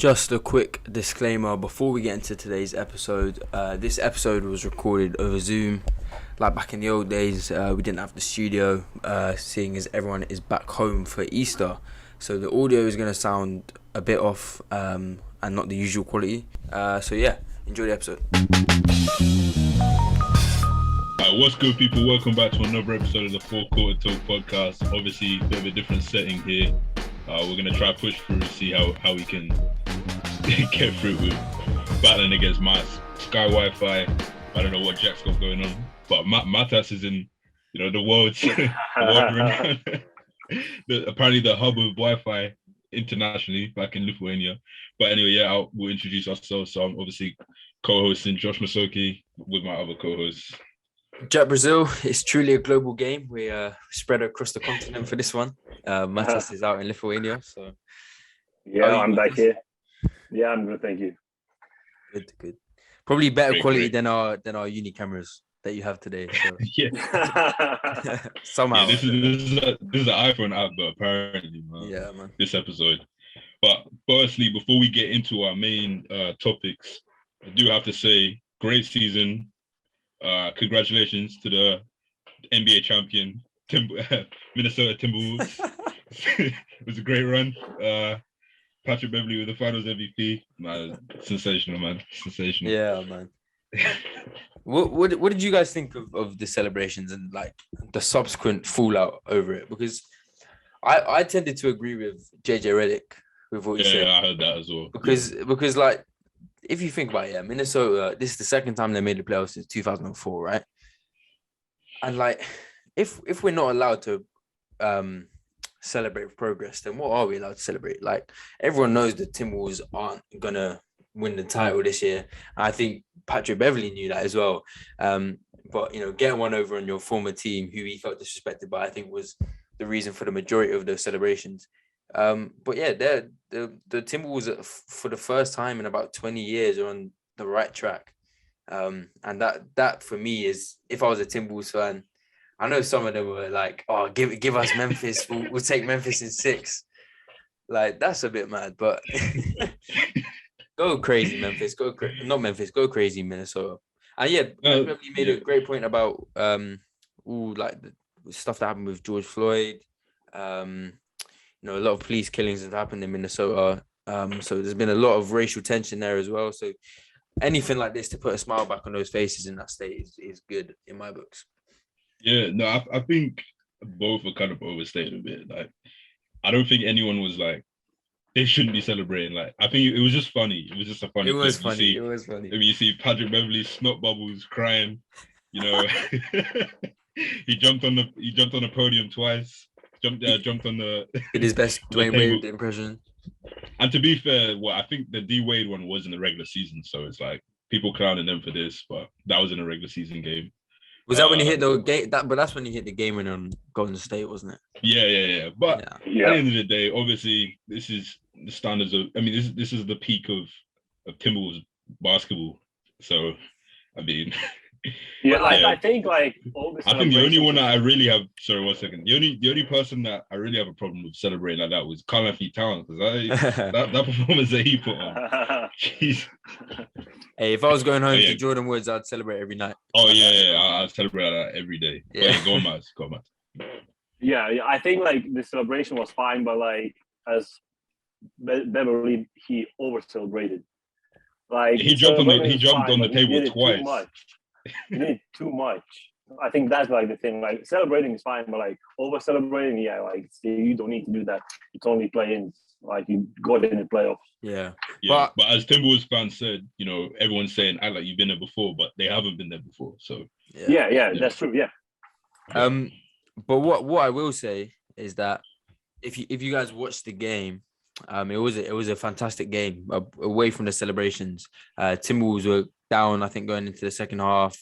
Just a quick disclaimer before we get into today's episode. This episode was recorded over Zoom. Like back in the old days, we didn't have the studio, seeing as everyone is back home for Easter. So the audio is going to sound a bit off and not the usual quality. So yeah, enjoy the episode. What's good, people? Welcome back to another episode of the Four Quarter Talk podcast. Obviously, a bit of a different setting here. We're going to try to push through, see how we can get through with battling against my Sky Wi-Fi. I don't know what Jack's got going on, but Matas is in, the world's apparently the hub of Wi-Fi internationally back in Lithuania. But anyway, we'll introduce ourselves. So I'm obviously co-hosting Josh Masoki with my other co-hosts. Jack Brazil, it's truly a global game. We spread across the continent for this one. Matas is out in Lithuania, so I'm back here. Yeah, I'm good, thank you. Good. Probably better quality than our uni cameras that you have today. So. Yeah. Somehow. Yeah, this is an iPhone app, but apparently, man. This episode. But firstly, before we get into our main topics, I do have to say, great season. Congratulations to the NBA champion, Minnesota Timberwolves. It was a great run. Patrick Beverley with the Finals MVP. Man, sensational, man. Sensational. Yeah, man. What did you guys think of the celebrations and like the subsequent fallout over it? Because I tended to agree with JJ Redick with what he said. Yeah, I heard that as well. Because like, if you think about it, Minnesota, this is the second time they made the playoffs since 2004, right? And like, if we're not allowed to celebrate progress, then what are we allowed to celebrate? Like, everyone knows the Timberwolves aren't gonna win the title this year. I think Patrick Beverley knew that as well. But getting one over on your former team, who he felt disrespected by, I think was the reason for the majority of those celebrations. But yeah, the Timberwolves for the first time in about 20 years are on the right track. And that for me is, if I was a Timberwolves fan, I know some of them were like, "Oh, give us Memphis. We'll take Memphis in 6." Like, that's a bit mad, but go crazy, Memphis. Go crazy, Minnesota. And yeah, you made a great point about like the stuff that happened with George Floyd. A lot of police killings have happened in Minnesota. So there's been a lot of racial tension there as well. So anything like this to put a smile back on those faces in that state is good in my books. Yeah, no, I think both are kind of overstated a bit. Like, I don't think anyone was like, they shouldn't be celebrating. Like, I think it was just funny. It was just a funny. It was funny. I mean, you see Patrick Beverley snot bubbles crying. He jumped on the podium twice. Jumped on the. Did his best Dwayne Wade impression. And to be fair, I think the D Wade one was in the regular season, so it's like people clowning them for this, but that was in a regular season game. Was that when he hit the game? But that's when he hit the game winner on Golden State, wasn't it? Yeah. But at the end of the day, obviously, this is the standards of. I mean, this is the peak of Timberwolves basketball. So, I mean. I think like all this. I think the only one that I really have. Sorry, 1 second. The only person that I really have a problem with celebrating like that was Karl-Anthony Towns, because that performance that he put on. Jeez. Hey, if I was going home to Jordan Woods, I'd celebrate every night. Oh yeah, I'd celebrate that every day. Yeah, go on, Matt. Yeah, I think like the celebration was fine, but like as Beverly, he over celebrated. Like he jumped on the table twice. You need too much. I think that's like the thing. Like, celebrating is fine, but like over celebrating, you don't need to do that. It's only play-ins. Like, you got in the playoffs. Yeah. But as Timberwolves fans said, everyone's saying act like you've been there before, but they haven't been there before. So yeah. That's true. Yeah. But what I will say is that if you guys watched the game, it was a fantastic game away from the celebrations. Timberwolves were down, I think, going into the second half.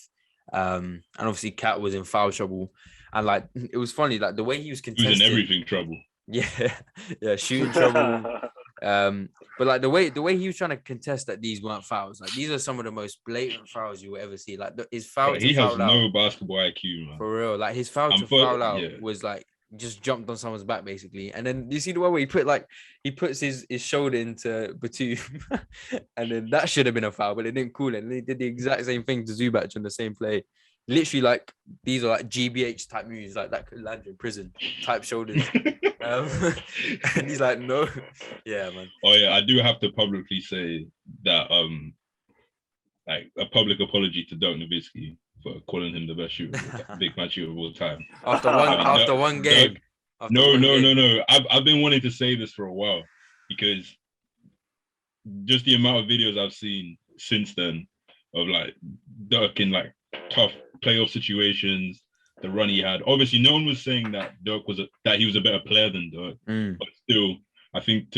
And obviously Cat was in foul trouble. And like, it was funny, like the way he was contesting. He was in everything trouble. Yeah, shooting trouble. But like the way he was trying to contest that these weren't fouls. Like, these are some of the most blatant fouls you will ever see. Like his foul. He has no basketball IQ, man. For real. Like, his foul to foul out was like just jumped on someone's back basically. And then you see the one where he puts his shoulder into Batum, and then that should have been a foul, but they didn't call it. And they did the exact same thing to Zubac on the same play. Literally, like, these are like GBH type moves, like that could land you in prison type shoulders. And he's like, no, yeah, man. Oh yeah, I do have to publicly say that like a public apology to Dirk Nowitzki for calling him the best shooter, big man shooter of all time. After one game. No. I've been wanting to say this for a while, because just the amount of videos I've seen since then of like Dirk in like tough playoff situations, the run he had. Obviously, no one was saying that that he was a better player than Dirk, but still, I think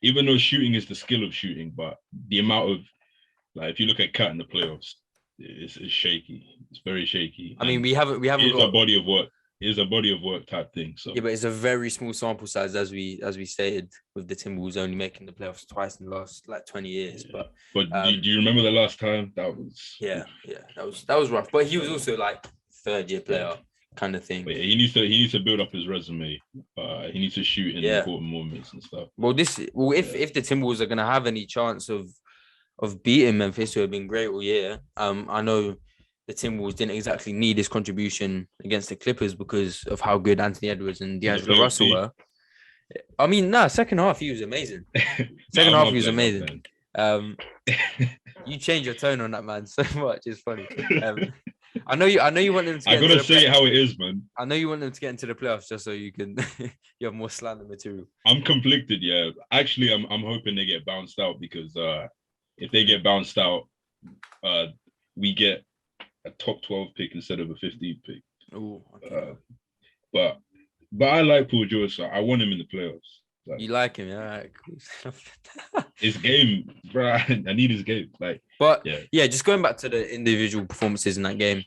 even though shooting is the skill of shooting, but the amount of, like, if you look at Cat in the playoffs, it's shaky. It's very shaky. I mean, we haven't got a body of work. It is a body of work type thing. So yeah, but it's a very small sample size, as we stated, with the Timberwolves only making the playoffs twice in the last like 20 years. Yeah. But do you remember the last time? That was that was rough. But he was also like third-year player kind of thing. But yeah, he needs to build up his resume. He needs to shoot in important moments and stuff. If the Timberwolves are gonna have any chance of beating Memphis, who have been great all year, I know the Timberwolves didn't exactly need his contribution against the Clippers because of how good Anthony Edwards and D'Angelo Russell were. I mean, second half he was amazing. Second half he was amazing. You change your tone on that man so much. It's funny. I know you want them to. I gotta say it how it is, man. I know you want them to get into the playoffs just so you can you have more slander material. I'm conflicted. Yeah, actually, I'm hoping they get bounced out, because if they get bounced out, we get a top 12 pick instead of a 15th pick. Oh, okay. But I like Paul George, so I want him in the playoffs. Like, you like him, yeah? All right, cool. His game, bro. I need his game. Just going back to the individual performances in that game.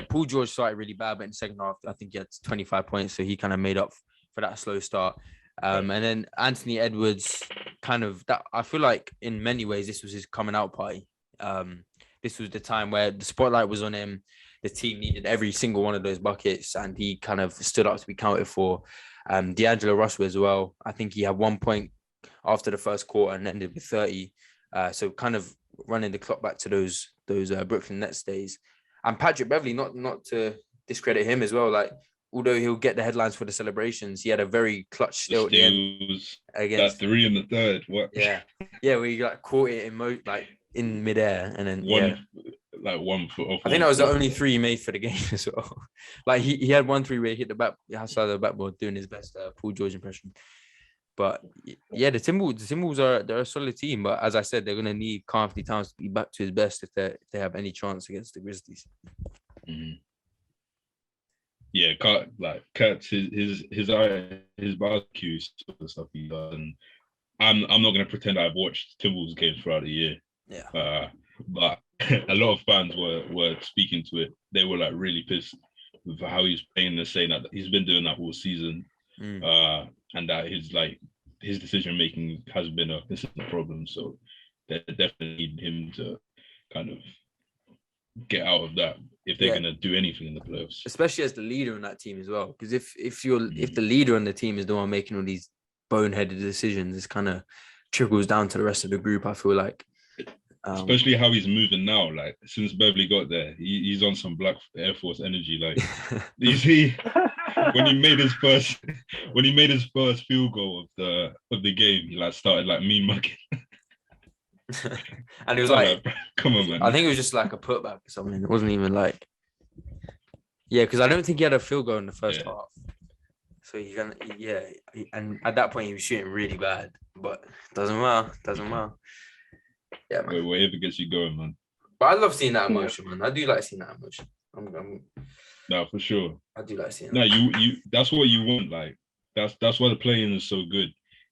Paul George started really bad, but in the second half, I think he had 25 points, so he kind of made up for that slow start. And then Anthony Edwards, kind of that. I feel like in many ways this was his coming out party. This was the time where the spotlight was on him. The team needed every single one of those buckets, and he kind of stood up to be counted for. D'Angelo Russell as well. I think he had 1 point after the first quarter and ended with 30. So kind of running the clock back to those Brooklyn Nets days. And Patrick Beverley, not to discredit him as well. Like, although he'll get the headlines for the celebrations, he had a very clutch steal at the end against that 3 in the third. What? Yeah, where he like caught it in midair, and then one foot off. I think that was the only 3 he made for the game as well. Like he had 1 3 where he hit the back outside of the backboard, doing his best Paul George impression. But yeah, the Timberwolves they're a solid team, but as I said, they're gonna need Karl Anthony Towns to be back to his best if they have any chance against the Grizzlies. Mm-hmm. Yeah, Kurtz, his barbecue stuff he does, and I'm not gonna pretend I've watched Timberwolves games throughout the year. Yeah. But a lot of fans were speaking to it. They were like really pissed with how he's playing. They're saying that he's been doing that all season, and that his decision making has been a consistent problem. So they definitely need him to kind of get out of that if they're gonna do anything in the playoffs. Especially as the leader on that team as well, because if the leader on the team is the one making all these boneheaded decisions, it kind of trickles down to the rest of the group. I feel like. Especially how he's moving now, like since Beverly got there, he's on some Black Air Force energy. Like, you see, when he made his first field goal of the game, he like started like mean mugging. And he was like, "Come on, man!" I think it was just like a putback or something. It wasn't even like, because I don't think he had a field goal in the first half. So and at that point he was shooting really bad, but doesn't matter. Yeah, man. Whatever gets you going, man. But I love seeing that emotion, man. I do like seeing that emotion. No, for sure. I do like seeing that. No, you. That's what you want. Like, that's why the play-in is so good.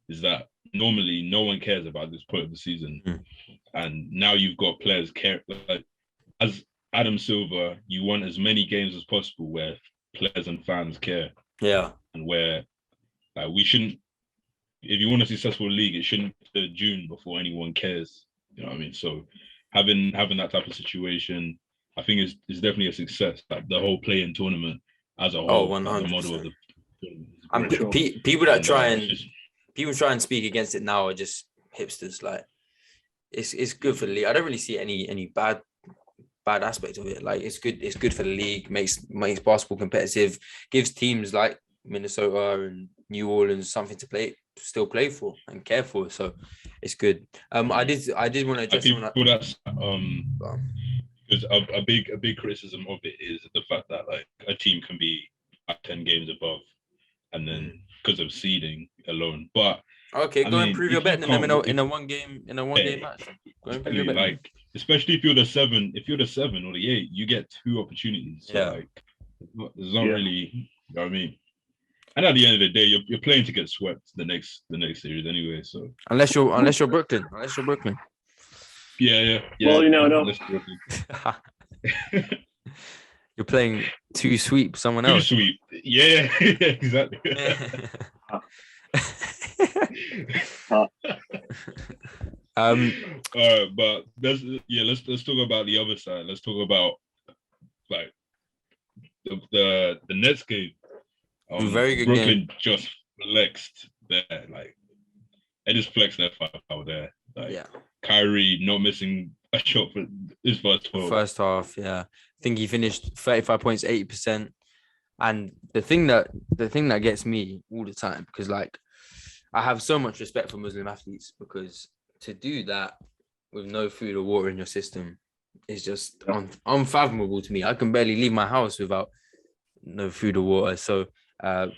Is that normally no one cares about this point of the season, and now you've got players care. Like, as Adam Silver, you want as many games as possible where players and fans care. Yeah, and where we shouldn't. If you want a successful league, it shouldn't be June before anyone cares. You know what I mean? So having that type of situation, I think is definitely a success. Like the whole play-in tournament as a whole, 100%. the model of People that try and people try and speak against it now are just hipsters. Like it's good for the league. I don't really see any bad aspect of it. Like it's good for the league, makes basketball competitive, gives teams like Minnesota and New Orleans something to still play for and care for. So it's good. I did want to address because a big criticism of it is the fact that like a team can be at 10 games above, and then because of seeding alone. But okay, go and prove your bet in a one game match. Go and prove your bet. Like especially if you're the 7 or the 8, you get 2 opportunities. So like there's not really, you know what I mean. And at the end of the day, you're playing to get swept the next series anyway. So unless you're Brooklyn. Yeah. Well, you never know. You're playing to sweep someone else. To sweep. Yeah, exactly. But let's talk about the other side. Let's talk about like the Nets game. Very good Brooklyn game. Just flexed there, like they just flexed their firepower there. Like Kyrie not missing a shot for his first half. Yeah, I think he finished 35 points, 80%. And the thing that gets me all the time, because like I have so much respect for Muslim athletes, because to do that with no food or water in your system is just unfathomable to me. I can barely leave my house without no food or water. So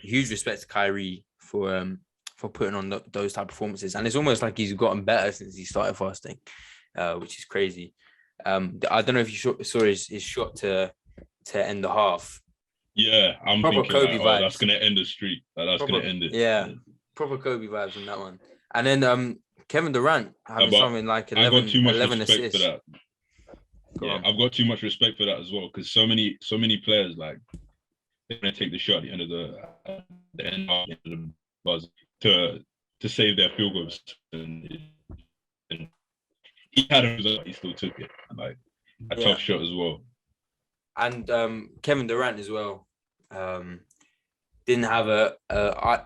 huge respect to Kyrie for putting on those type of performances. And it's almost like he's gotten better since he started fasting, which is crazy. I don't know if you saw his shot to end the half. Yeah, I'm proper thinking Kobe vibes. That's going to end the streak. That's going to end it. Yeah, proper Kobe vibes on that one. And then Kevin Durant having something like 11 assists. For that. I've got too much respect for that as well, because so many players, like, they're going to take the shot at the end of the buzz to save their field goals. And he had a result, he still took it. Like a tough shot as well. And Kevin Durant as well didn't have a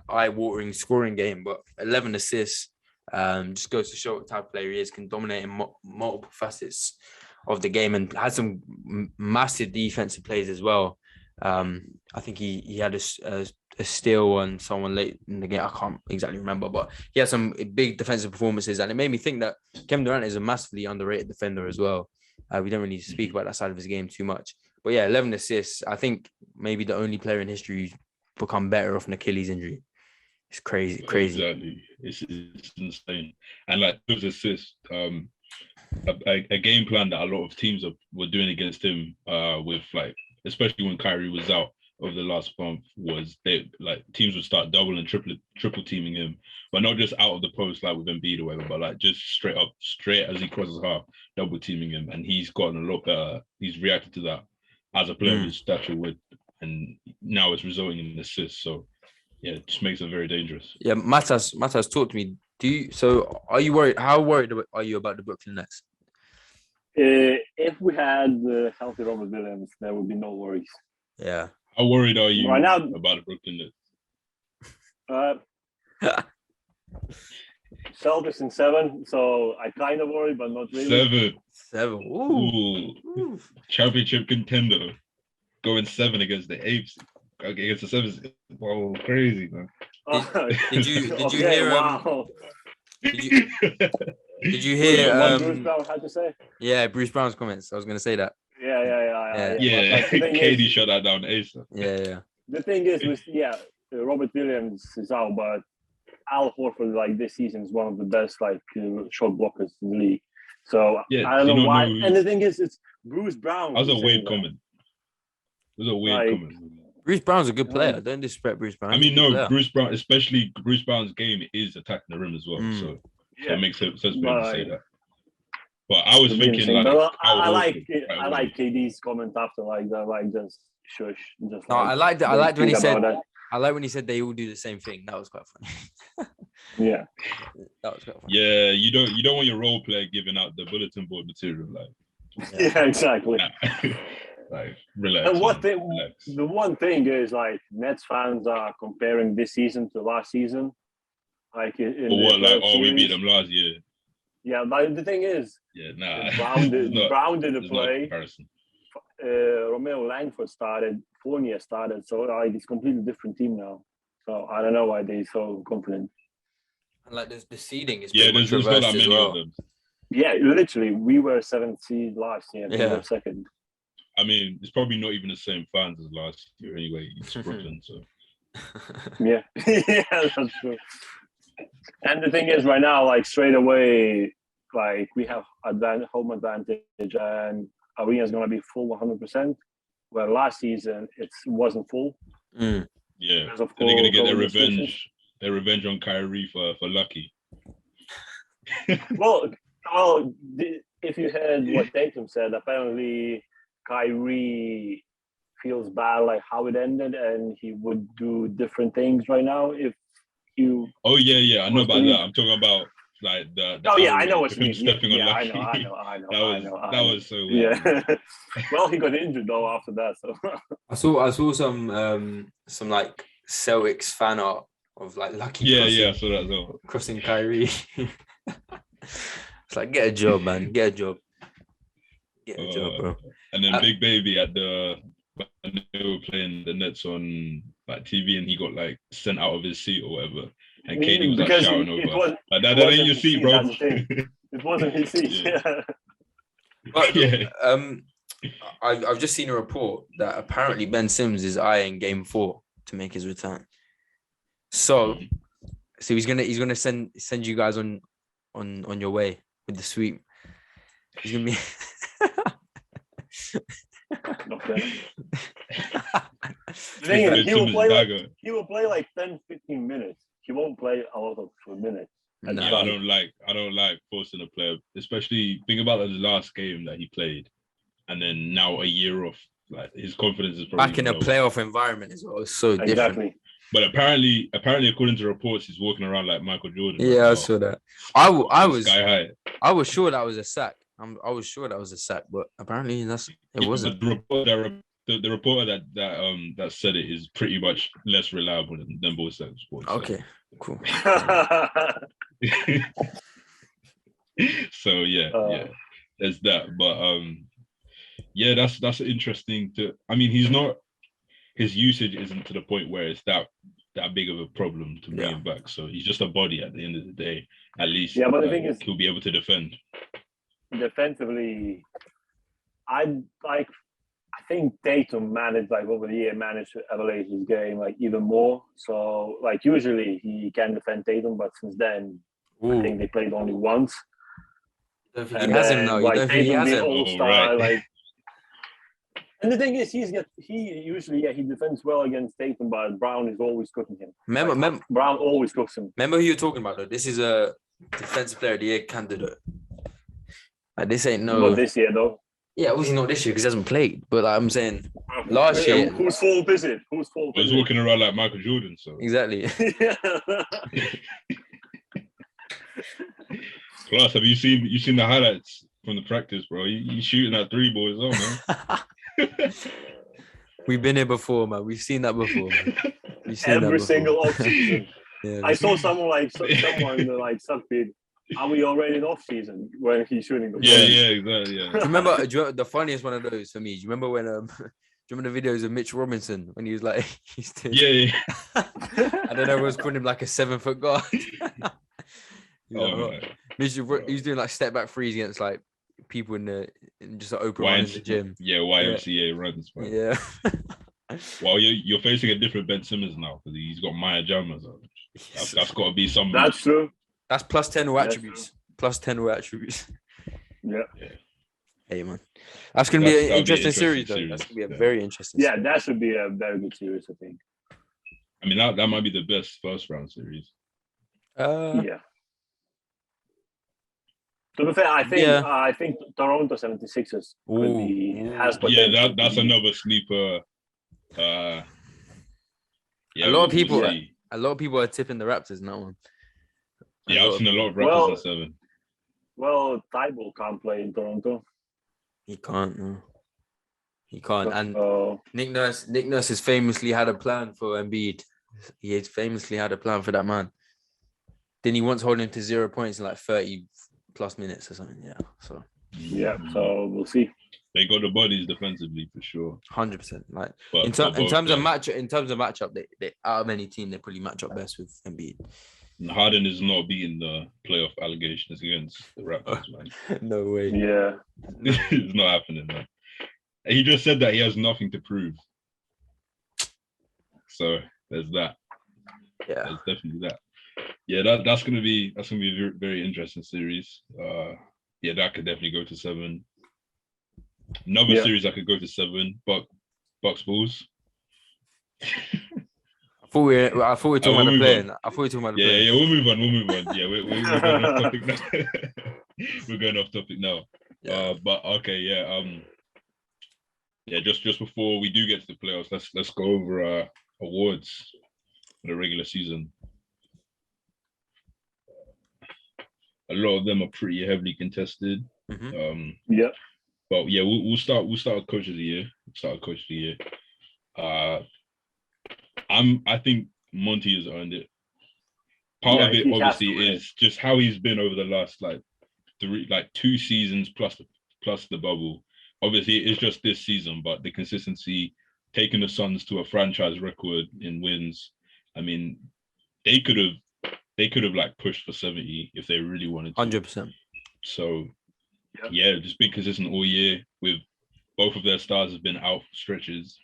eye-watering scoring game, but 11 assists just goes to show what type of player he is, can dominate in multiple facets of the game, and had some massive defensive plays as well. I think he had a steal on someone late in the game. I can't exactly remember, but he had some big defensive performances, and it made me think that Kevin Durant is a massively underrated defender as well. We don't really speak about that side of his game too much. But 11 assists. I think maybe the only player in history who's become better off an Achilles injury. It's crazy. Exactly. It's insane. And like those assists, a game plan that a lot of teams were doing against him, with like, especially when Kyrie was out over the last month, was teams would start double and triple teaming him, but not just out of the post like with Embiid or whatever, but like just straight as he crosses half, double teaming him, and he's gotten a lot better. He's reacted to that as a player of his stature would, and now it's resulting in assists. So it just makes it very dangerous. Yeah, Matas, talk to me. Are you worried? How worried are you about the Brooklyn Nets? If we had the healthy Robert Williams, there would be no worries. Yeah. How worried are you right now about the Brooklyn Nets? Celtics in 7, so I kind of worry, but not really. 7. Ooh. Championship contender going 7 against the Apes. Against the 7s. Whoa, crazy, man. Did you hear? Wow. Did you hear? What Bruce Brown had to say? Yeah, Bruce Brown's comments. I was going to say that. Yeah. KD shut that down ASAP. Yeah. The thing is, Robert Williams is out, but Al Horford, like this season, is one of the best shot blockers in the league. So I don't know why. And the thing is, it's Bruce Brown. That was a weird comment. It was a weird comment. Bruce Brown's a good player. Don't disrespect Bruce Brown. I mean, no, Bruce Brown, especially Bruce Brown's game is attacking the rim as well. So it makes sense for him to say that. But I was thinking, I like KD's comment after just shush. Just I liked when he said. I like when he said they all do the same thing. That was quite funny. Yeah, that was quite funny. Yeah, you don't want your role player giving out the bulletin board material, Yeah, exactly. Like, relax. And the one thing is, like, Nets fans are comparing this season to last season. Like, we beat them last year. Yeah, but the thing is, Brown didn't play. Romeo Langford started, Fournier started, so like it's a completely different team now. So I don't know why they're so confident. And like the seeding is there's not that many of them. Yeah, literally, we were 7th seed last year. We were 2nd. I mean, it's probably not even the same fans as last year anyway. It's Brooklyn, so. Yeah, that's true. And the thing is, right now, like straight away, like we have home advantage, and arena's gonna be full 100%. Where last season it wasn't full. Yeah, and they're gonna get their revenge. Their revenge on Kyrie for Lucky. well, if you heard what Tatum said, apparently Kyrie feels bad, like how it ended, and he would do different things right now if you. Oh yeah, I know about that. I'm talking about like the I know what you mean. Stepping on Lucky. I know. That was so weird. Yeah. Well, he got injured though after that. So I saw some like Celtics fan art of like Lucky. I saw that as well. Crossing Kyrie. It's like, get a job, man. Get a job. Get a job, bro. And then Big Baby when they were playing the Nets on like TV, and he got like sent out of his seat or whatever. And KD was like shouting over. Like, that ain't your seat, bro. It wasn't his seat. Yeah. But I've just seen a report that apparently Ben Simmons is eyeing Game 4 to make his return. So he's gonna send you guys on your way with the sweep. He's gonna be. Okay. The thing is, he will play like 10-15 minutes. He won't play a lot of minutes. No. I don't like forcing a player, especially think about the last game that he played, and then now a year off. Like, his confidence is probably back in a playoff environment as well. It's so different. But apparently, according to reports, he's walking around like Michael Jordan. Yeah, I saw that. I was sky high. I was sure that was a sack. I was sure that was a sack, but apparently it wasn't. The reporter that said it is pretty much less reliable than both sides of sports. Okay, cool. So yeah, there's that. But that's interesting. I mean, his usage isn't to the point where it's that big of a problem to bring him back. So he's just a body at the end of the day. At least, but the thing is, he'll be able to defend. Defensively, I think Tatum managed over the year to elevate his game even more. So usually he can defend Tatum, but since then I think they played only once. He has him now. He has him. All-star, and the thing is, he usually defends well against Tatum, but Brown is always cooking him. Remember, Brown always cooks him. Remember who you're talking about though? This is a defensive player of the year candidate. This ain't not this year though. Yeah, obviously not this year because he hasn't played. But I'm saying last year. Whose fault is it? He's walking around like Michael Jordan, so exactly. Plus, have you seen the highlights from the practice, bro? He's shooting at 3 balls on, man. We've been here before, man. We've seen that before. Every single offseason. I saw someone subfeed. Are we already in off season when he's shooting the ball? Yeah, exactly. Yeah. Do you remember the funniest one of those for me? Do you remember when do you remember the videos of Mitch Robinson when he was like Yeah. And then everyone's calling him like a 7-foot guard. Mitch, he's doing like step back threes against like people in just an open run in the gym. Yeah, YMCA runs. Man. Yeah. Well, you're facing a different Ben Simmons now because he's got Maya Jama. So that's got to be something. That's true. That's plus 10 raw attributes. Plus 10 raw attributes. Yeah. Hey, man. That's going to be an interesting series, though. That's going to be a very interesting series. Yeah, that should be a very good series, I think. I mean, that might be the best first round series. Yeah. To be fair, I think Toronto 76ers has potential. Yeah, that's another sleeper. A lot of people are tipping the Raptors in that one. Yeah, I've seen a lot of Raptors at 7. Well, Thibault can't play in Toronto. He can't, no. He can't. And Nick Nurse has famously had a plan for Embiid. He has famously had a plan for that man. Didn't he once hold him to 0 points in like 30 plus minutes or something? Yeah. So we'll see. They got the bodies defensively for sure. 100%. Like in terms of matchup, they out of any team they probably match up best with Embiid. Harden is not beating the playoff allegations against the Raptors, man. No way. Yeah. It's not happening, man. He just said that he has nothing to prove. So there's that. Yeah. There's definitely that. Yeah, that's gonna be a very, very interesting series. That could definitely go to 7. Another series that could go to 7, Bucks Bulls. I thought we were talking about the playing. I thought we were talking about the playing. Yeah, we'll move on. Yeah, we're going off topic now. We're going off topic now. But okay, just before we do get to the playoffs, let's go over awards for the regular season. A lot of them are pretty heavily contested. Mm-hmm. But yeah, we'll start with Coach of the Year. I think Monty has earned it. Part of it obviously is just how he's been over the last 2 seasons plus the bubble. Obviously, it's just this season, but the consistency, taking the Suns to a franchise record in wins. I mean, they could have pushed for 70 if they really wanted to. 100%. So just been consistent all year. With both of their stars have been out for stretches.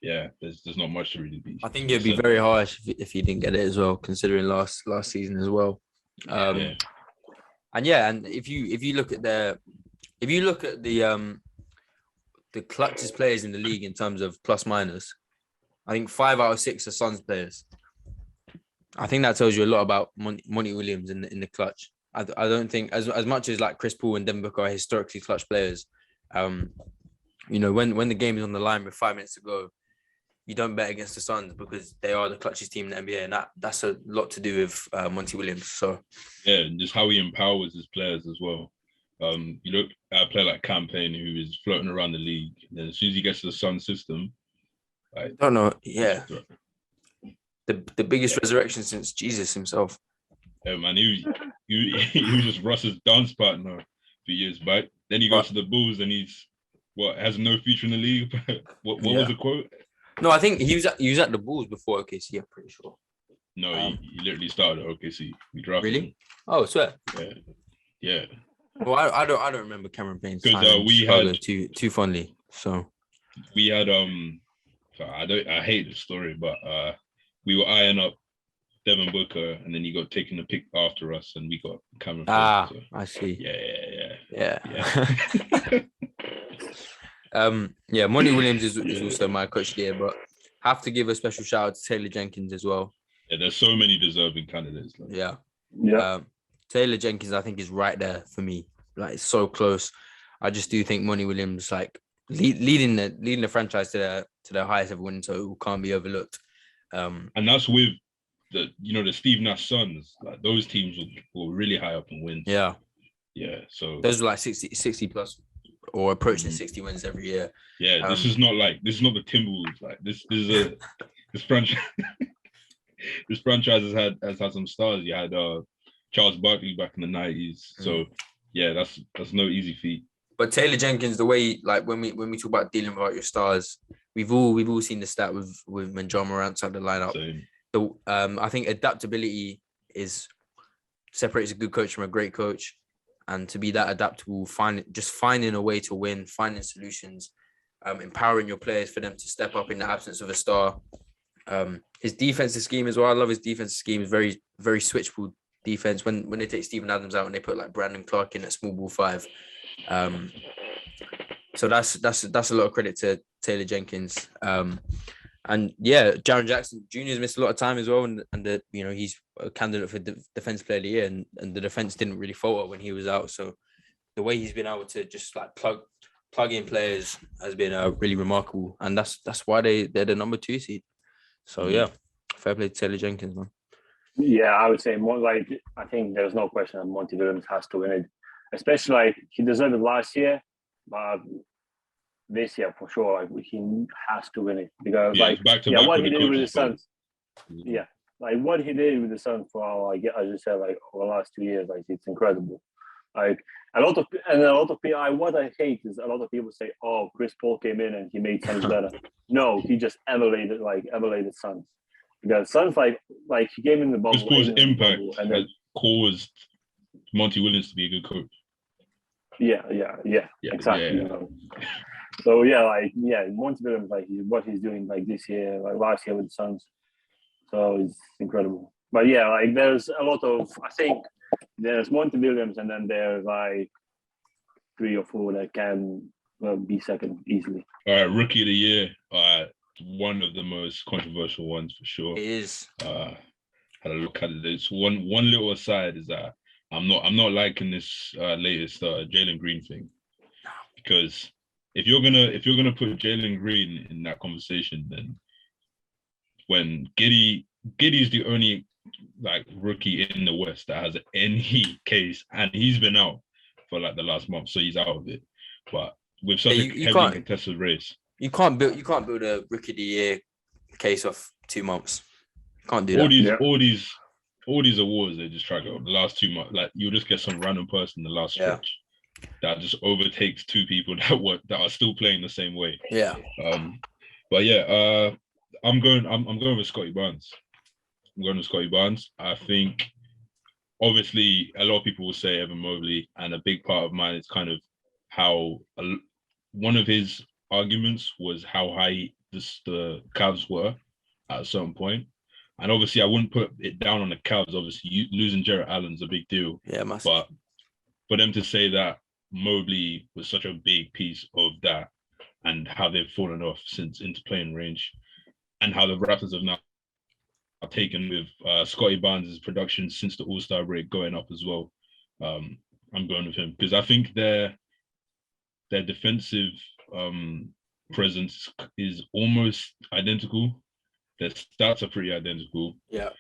There's not much to really be. I think it'd be very harsh if he didn't get it as well, considering last season as well. And if you look at the clutchest players in the league in terms of plus minus, I think 5 out of 6 are Suns players. I think that tells you a lot about Monty Williams in the clutch. I don't think as much as like Chris Paul and Devin Booker are historically clutch players. When the game is on the line with 5 minutes to go, you don't bet against the Suns because they are the clutchest team in the NBA, and that's a lot to do with Monty Williams. So and just how he empowers his players as well. You look at a player like Campaign, who is floating around the league, and then as soon as he gets to the Suns system, I don't know. Yeah, the biggest resurrection since Jesus himself. Yeah, man, he was just Russ's dance partner a few years back. Then he goes to the Bulls, and he's has no future in the league. What was the quote? No, I think he was at the Bulls before OKC. I'm pretty sure. No, he literally started at OKC. We drafted him. Oh, swear. Yeah. Well, I don't remember Cameron Payne's time we had too fondly. So we had I hate the story, but we were eyeing up Devin Booker, and then he got taken a pick after us, and we got Cameron Payne. So. I see. Yeah. Monty Williams is also my coach here, but have to give a special shout out to Taylor Jenkins as well. Yeah, there's so many deserving candidates. Taylor Jenkins, I think, is right there for me. Like, it's so close. I just do think Monty Williams, leading the franchise to their highest ever win, so it can't be overlooked. And that's with the Steve Nash Suns. Like, those teams were really high up in wins. Yeah. So those were like 60 plus or approaching 60 wins every year. Yeah, this is not the Timberwolves. Like, this is this franchise. This franchise has had some stars. You had Charles Barkley back in the 90s. So that's no easy feat. But Taylor Jenkins, the way when we talk about dealing with your stars, we've all seen the stat with when Ja Morant's out the lineup. Same. I think adaptability separates a good coach from a great coach, and to be that adaptable, finding a way to win, finding solutions, empowering your players for them to step up in the absence of a star. His defensive scheme as well. I love his defensive scheme. It's very, very switchable defense. When they take Steven Adams out and they put like Brandon Clark in at small ball 5. So that's a lot of credit to Taylor Jenkins. And Jaren Jackson Jr. has missed a lot of time as well, and he's a candidate for defense player of the year, and the defense didn't really falter when he was out. So the way he's been able to just like plug in players has been really remarkable, and that's why they're the number 2 seed. So fair play to Taylor Jenkins, man. Yeah, I would say more like, I think there's no question that Monty Williams has to win it, especially like he deserved it last year, but this year for sure. Like, he has to win it because what he did with the Suns. Yeah, like what he did with the Suns for, like as you said, like over the last 2 years, like it's incredible. Like a lot of people, what I hate is a lot of people say, "Oh, Chris Paul came in and he made Suns better." No, he just elevated Suns because Suns like he came in the bubble. Chris Paul's impact has caused Monty Williams to be a good coach. Yeah, exactly. Yeah. So Monty Williams, like what he's doing like this year, like last year with the Suns, so it's incredible. But yeah, like there's a lot of, I think there's Monty Williams, and then there's like 3 or 4 that can be second easily. All right, Rookie of the Year, one of the most controversial ones for sure. It is. Had a look at this. One little aside is that I'm not liking this latest Jalen Green thing, because if you're gonna put Jalen Green in that conversation, then when Giddey's the only like rookie in the West that has any case, and he's been out for like the last month, so he's out of it. But with such a heavily contested race, you can't build a Rookie of the Year case off 2 months. You can't do that. All these awards, they just try to go the last 2 months. Like you'll just get some random person in the last stretch that just overtakes 2 people that are still playing the same way. Yeah. But yeah, I'm going with Scottie Barnes. I'm going with Scottie Barnes. I think obviously a lot of people will say Evan Mobley, and a big part of mine is kind of how one of his arguments was how high the Cavs were at a certain point. And obviously I wouldn't put it down on the Cavs. Obviously losing Jarrett Allen's a big deal. Yeah, massive. But for them to say that Mobley was such a big piece of that, and how they've fallen off since into playing range, and how the Raptors have now taken with Scottie Barnes' production since the All-Star break going up as well. I'm going with him because I think their defensive presence is almost identical. Their stats are pretty identical. Yeah.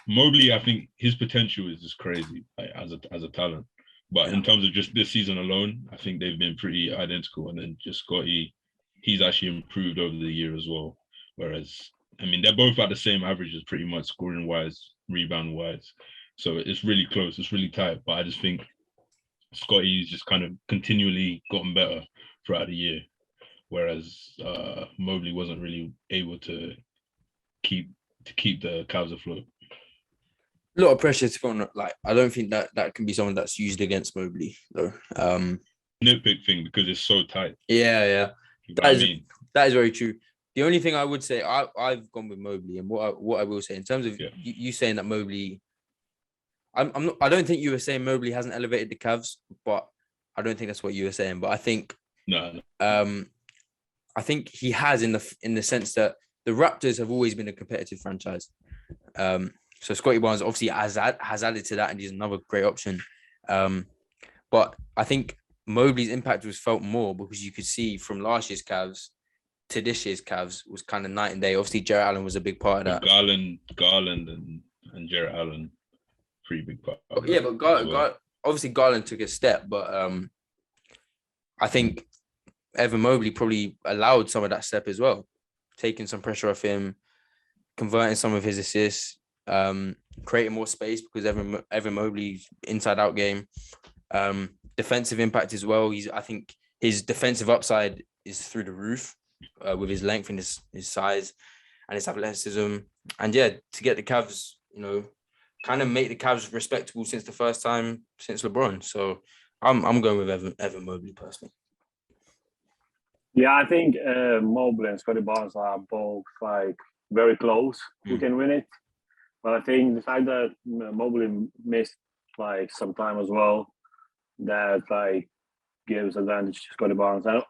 Mobley, I think his potential is just crazy, like, as a talent. But in terms of just this season alone, I think they've been pretty identical. And then just Scottie, he's actually improved over the year as well. Whereas, I mean, they're both at the same averages pretty much, scoring-wise, rebound-wise. So it's really close. It's really tight. But I just think Scottie's just kind of continually gotten better throughout the year. Whereas Mobley wasn't really able to keep the Cavs afloat. A lot of pressure to put on. Like, I don't think that can be someone that's used against Mobley though. Nitpick thing because it's so tight. Yeah. That is very true. The only thing I would say, I've gone with Mobley, and what I will say in terms of you saying that Mobley, I don't think you were saying Mobley hasn't elevated the Cavs, but I don't think that's what you were saying. But I think I think he has in the sense that the Raptors have always been a competitive franchise. So Scottie Barnes obviously has added to that, and he's another great option. But I think Mobley's impact was felt more because you could see from last year's Cavs to this year's Cavs was kind of night and day. Obviously, Jarrett Allen was a big part of that. Garland and Jarrett Allen, pretty big part. Yeah, but obviously Garland took a step, but I think Evan Mobley probably allowed some of that step as well, taking some pressure off him, converting some of his assists, creating more space because Evan Mobley's inside-out game, defensive impact as well. I think his defensive upside is through the roof with his length and his size and his athleticism. And yeah, to get the Cavs, kind of make the Cavs respectable since the first time since LeBron. So I'm going with Evan Mobley personally. Yeah, I think Mobley and Scottie Barnes are both like very close who can win it. But I think the fact that Mobley missed like some time as well, that like gives advantage to Scottie Barnes. And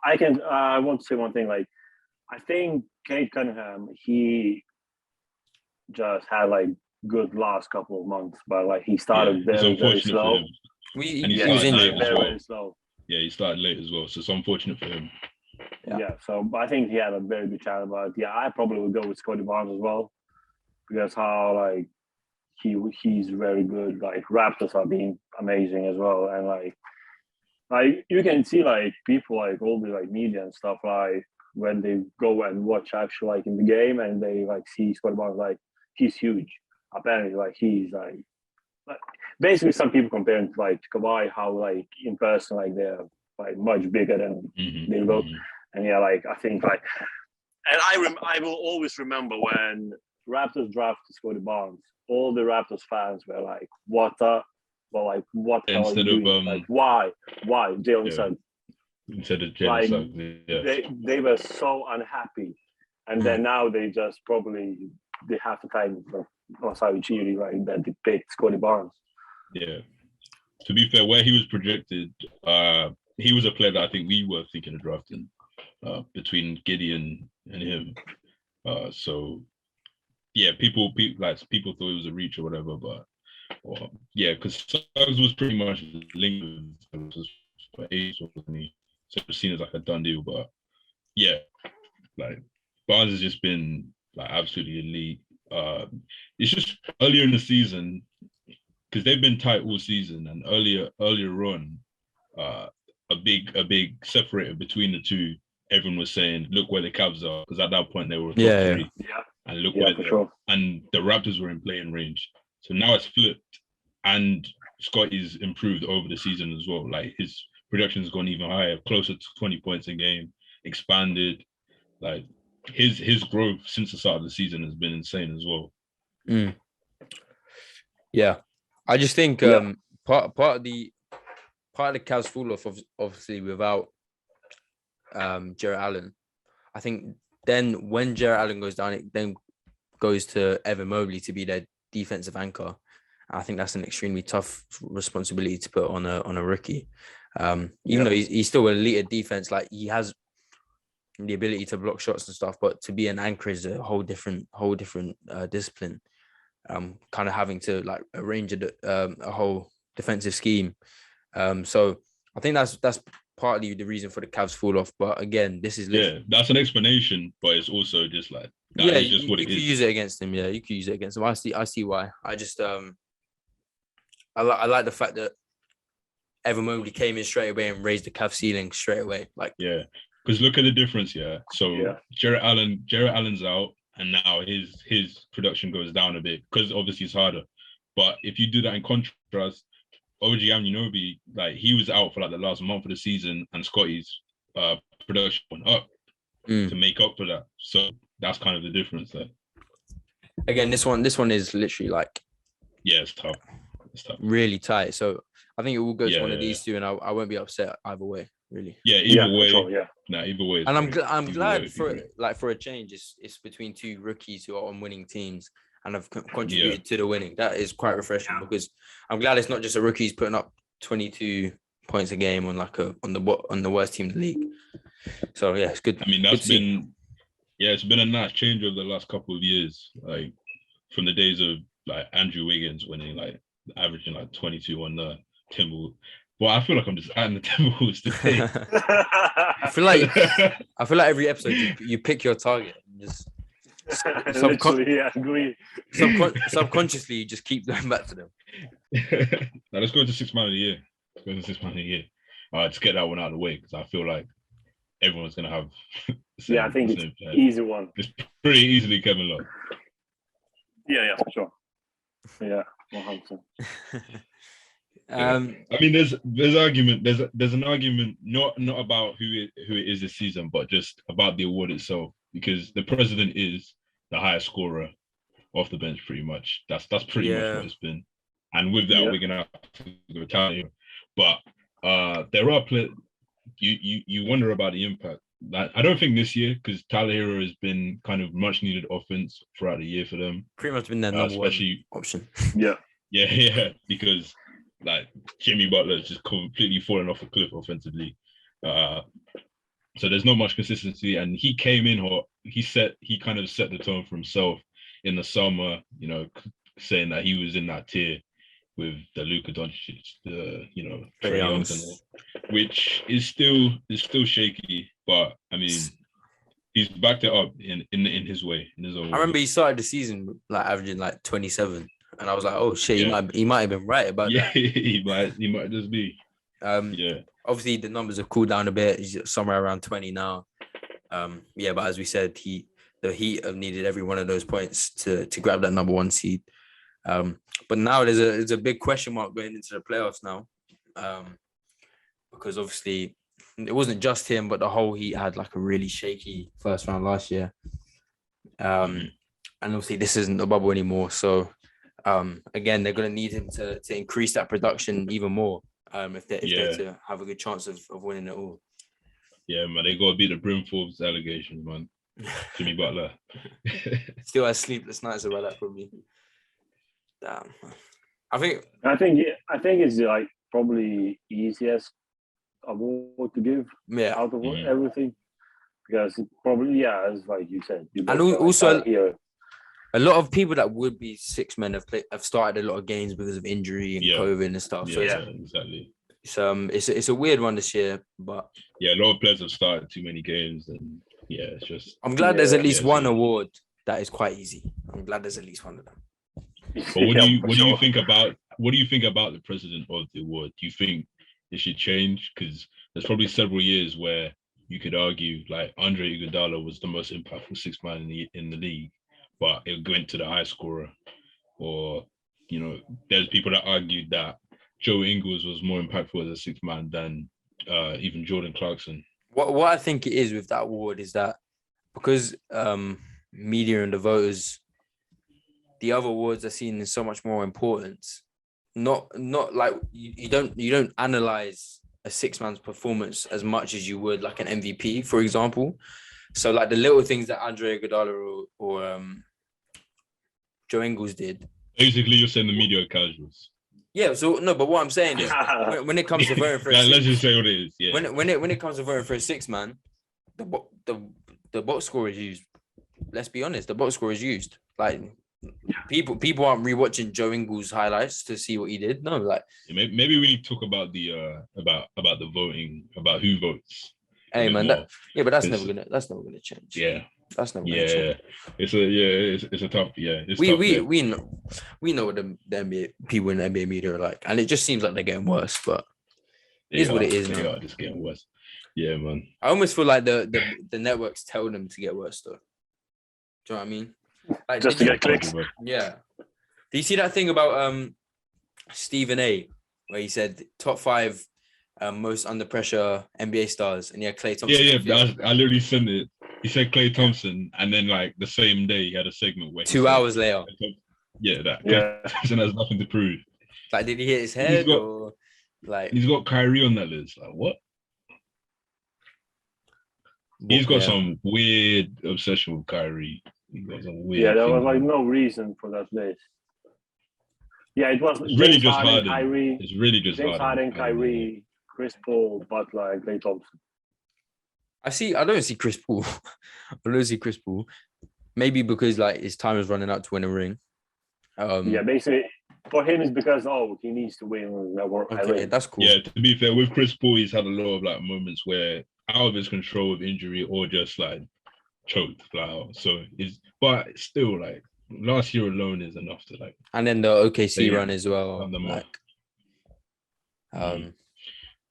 I want to say one thing, like I think Cade Cunningham, he just had like good last couple of months, but like he started very slow. He was injured very slow. Yeah, he started late as well, so it's unfortunate for him. Yeah, so I think he had a very good chance. But yeah, I probably would go with Scottie Barnes as well, because how like he's very good. Like Raptors are being amazing as well, and like like you can see like people like all the like media and stuff like when they go and watch actually like in the game and they like see Scottie Barnes, like he's huge. Apparently, like he's like basically some people compare him to like Kawhi, how like in person like they're like much bigger than they look. And yeah, like I think like, and I will always remember when Raptors drafted Scottie Barnes, all the Raptors fans were like, "What the?" Well, like, what the hell are you doing? Like, why? Jalen Suggs. Instead of Jalen Suggs, they were so unhappy, and then now they just probably they have to time for Masai Ujiri, right? That they picked Scottie Barnes. Yeah. To be fair, where he was projected, he was a player that I think we were thinking of drafting between Gideon and him. So yeah, people thought it was a reach or whatever, but yeah, because Suggs was pretty much linked with for age, wasn't he? So it was seen as like a done deal. But yeah, like Barnes has just been like absolutely elite. It's just earlier in the season, because they've been tight all season, and earlier on, a big separator between the two. Everyone was saying, "Look where the Cavs are," because at that point they were top three. Yeah. And look where and the Raptors were in playing range. So now it's flipped, and Scottie's improved over the season as well. Like his production's gone even higher, closer to 20 points a game, expanded. Like his growth since the start of the season has been insane as well. Yeah, I just think part of the Cavs fall off, obviously without Jarrett Allen. I think then when Jarrett Allen goes down, it then goes to Evan Mobley to be their defensive anchor. I think that's an extremely tough responsibility to put on a rookie. Even though he's still elite at defense, like he has the ability to block shots and stuff, but to be an anchor is a whole different discipline. Kind of having to like arrange a whole defensive scheme. So I think that's partly the reason for the Cavs fall off. But again, this is that's an explanation, but it's also just like you could use it against him. Yeah, you could use it against him. I see why. I just I like the fact that Evan Mobley came in straight away and raised the Cavs ceiling straight away. Like because look at the difference. So Jarrett Allen's out, and now his production goes down a bit because obviously it's harder. But if you do that in contrast, OG Anunoby, like he was out for like the last month of the season, and Scottie's production went up to make up for that. So that's kind of the difference there. Again, this one is literally like it's tough. It's tough. Really tight. So I think it will go to one of these two, and I won't be upset either way. Really. Yeah, either way. Sure, either way. And I'm glad for a change. It's between two rookies who are on winning teams and have contributed to the winning. That is quite refreshing because I'm glad it's not just a rookie who's putting up 22 points a game on on the worst team in the league. So yeah, it's good. I mean, it's been a nice change over the last couple of years. Like from the days of like Andrew Wiggins winning, like averaging like 22 on the Timberwolves. Well, I feel like I'm just adding the Timberwolves today. I feel like every episode you pick your target and just subconsciously you just keep going back to them. Now let's go into 6 man of the year. Let's get that one out of the way because I feel like everyone's gonna have. I think it's easy one. It's pretty easily Kevin Love. Yeah, for sure. Yeah, 100%. I mean, there's argument. There's an argument not about who it is this season, but just about the award itself. Because the president is the highest scorer off the bench, pretty much. That's pretty much what it's been. And with that, we're gonna have to go Tyler. But there are you wonder about the impact. Like, I don't think this year, because Tyler Hero has been kind of much needed offense throughout the year for them. Pretty much been their number one option. Yeah, because like Jimmy Butler's just completely fallen off a cliff offensively. So there's not much consistency, and he came in hot. He kind of set the tone for himself in the summer, saying that he was in that tier with the Luka Doncic, the Trae Young, which is still shaky, but I mean he's backed it up in his way, in his own way. I remember he started the season like averaging like 27, and I was like, oh shit, he might have been right about that. He might just be. Obviously, the numbers have cooled down a bit. He's somewhere around 20 now. But as we said, the Heat have needed every one of those points to grab that number 1 seed. But now there's a big question mark going into the playoffs now, because obviously it wasn't just him, but the whole Heat had like a really shaky first round last year. And obviously this isn't the bubble anymore. So again, they're going to need him to increase that production even more if they're to have a good chance of winning it all. Yeah, man, they got to beat the Brimforth's allegations, man. Jimmy Butler. Still has sleepless nights about that from me. Damn. I think it's like probably easiest award to give out of everything, because it probably as like you said, and also a lot of people that would be six men have started a lot of games because of injury and COVID and stuff. So exactly. It's a weird one this year, but a lot of players have started too many games, and it's just. I'm glad there's at least one award that is quite easy. I'm glad there's at least one of them. But what do you think about the president of the award? Do you think it should change? Because there's probably several years where you could argue like Andre Iguodala was the most impactful sixth man in the league, but it went to the high scorer. Or there's people that argued that Joe Ingles was more impactful as a sixth man than even Jordan Clarkson. What I think it is with that award is that because media and the voters, the other awards are seen in so much more importance. Not like you don't analyze a six man's performance as much as you would like an MVP, for example. So like the little things that Andre Iguodala or Joe Ingles did. Basically, you're saying the media are casuals. Yeah. So no, but what I'm saying is when it comes to voting for let's just say what it is. Yeah. When it comes to voting for a six man, the box score is used. Let's be honest, the box score is used. Like people aren't rewatching Joe Ingles highlights to see what he did. No, like maybe we need to talk about the about the voting, about who votes. Hey man, but that's never gonna change. Yeah. That's not gonna change. It's a tough. We know what the NBA people in the NBA media are like, and it just seems like they're getting worse. But it is what it is. They are just getting worse. Yeah, man. I almost feel like the networks tell them to get worse, though. Do you know what I mean? Like, just to get clicks. Yeah. Do you see that thing about Stephen A, where he said top 5 most under pressure NBA stars, and Klay Thompson? Yeah. I literally sent it. He said Klay Thompson, and then like the same day he had a segment where 2 hours later. Klay Thompson has nothing to prove. Like, did he hit his head or like? He's got Kyrie on that list. Like what? He's got some weird obsession with Kyrie. He's got some weird. There was like no reason for that list. Yeah, it was really just Harden. Kyrie. It's really just Harden, Kyrie, Chris Paul, Butler, and Klay Thompson. I don't see Chris Paul. Maybe because like his time is running out to win a ring. Basically for him it's because he needs to win. Okay, that's cool. Yeah, to be fair, with Chris Paul, he's had a lot of like moments where out of his control of injury or just like choked flat out. So but still like last year alone is enough to like. And then the OKC run as well.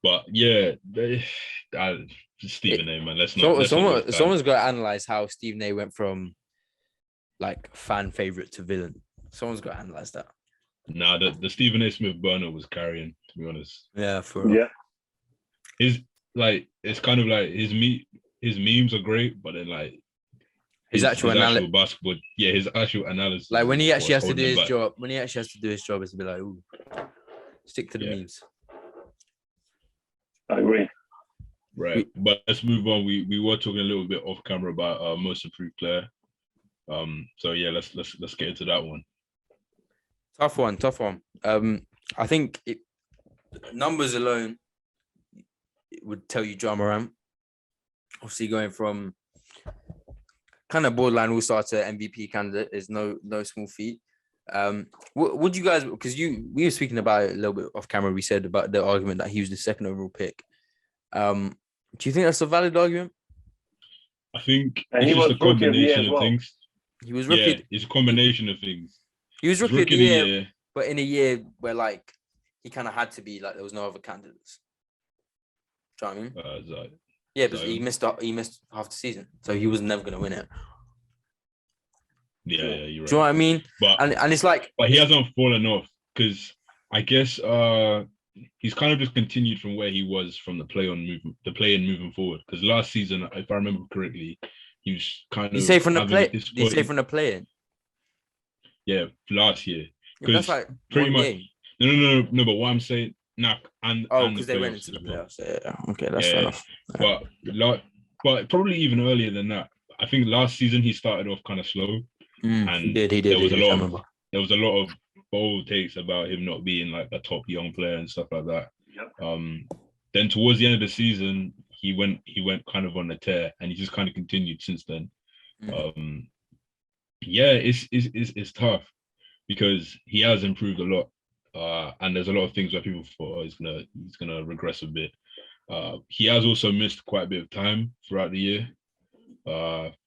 But yeah, Stephen A, man. Let's not. Someone's got to analyze how Stephen A went from like fan favorite to villain. Someone's got to analyze that. Nah, the Stephen A. Smith burner was carrying, to be honest. Yeah, it's kind of like his memes are great, but then like his actual basketball, his actual analysis. Like when he actually has to do his job, it's to be like, ooh, stick to the memes. I agree. Right, but let's move on. We were talking a little bit off camera about most improved player. So yeah, let's get into that one. Tough one. I think numbers alone would tell you Ja Morant. Obviously, going from kind of borderline all-star to MVP candidate is no small feat. Would you guys? Because we were speaking about it a little bit off camera. We said about the argument that he was the second overall pick. Do you think that's a valid argument? I think it's just a combination of things. He was rookie. Yeah, it's a combination of things. He was rookie of the year, but in a year where like he kind of had to be, like there was no other candidates. Do you know what I mean? Yeah, but he missed half the season, so he was never going to win it. Yeah, you're right. Do you know what I mean? But and it's like, but he hasn't fallen off because I guess he's kind of just continued from where he was from the play-in moving forward. Because last season, if I remember correctly, he was kind of. You say from the play? Did you say from the play-in? Yeah, last year. Because like pretty much. Game. No. But what I'm saying, because they went into the playoffs. Yeah. Okay, that's fair enough. Yeah. But probably even earlier than that. I think last season he started off kind of slow, and he did. There was a lot of bold takes about him not being like a top young player and stuff like that. Yep. Then towards the end of the season, he went kind of on the tear, and he just kind of continued since then. Yeah, it's tough because he has improved a lot. And there's a lot of things where people thought he's gonna regress a bit. He has also missed quite a bit of time throughout the year.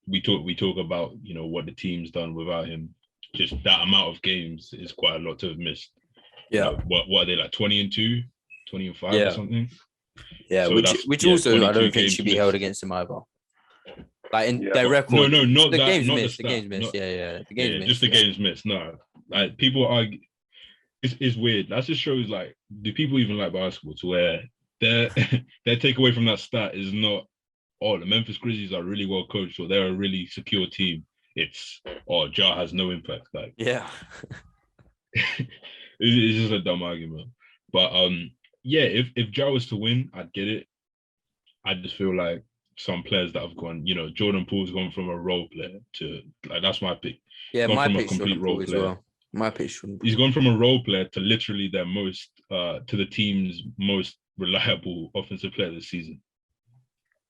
We talk about what the team's done without him. Just that amount of games is quite a lot to have missed. Yeah. What are they like 20-2, 20-5 or something? Yeah, so which also I don't think should be held against him either. Like in their record. No, not the that. Games not missed. The games missed. The games missed. Just the games missed. No, like people argue. It's weird. That just shows like, do people even like basketball to where their takeaway from that stat is not, oh, the Memphis Grizzlies are really well coached or they're a really secure team. It's, oh, Ja has no impact. Like, yeah, it's just a dumb argument. But if Ja was to win, I'd get it. I just feel like some players that have gone, Jordan Poole's gone from a role player to like, that's my pick. Yeah, my pick complete role player. Well. My pick shouldn't. He's gone from a role player to literally their most to the team's most reliable offensive player this season.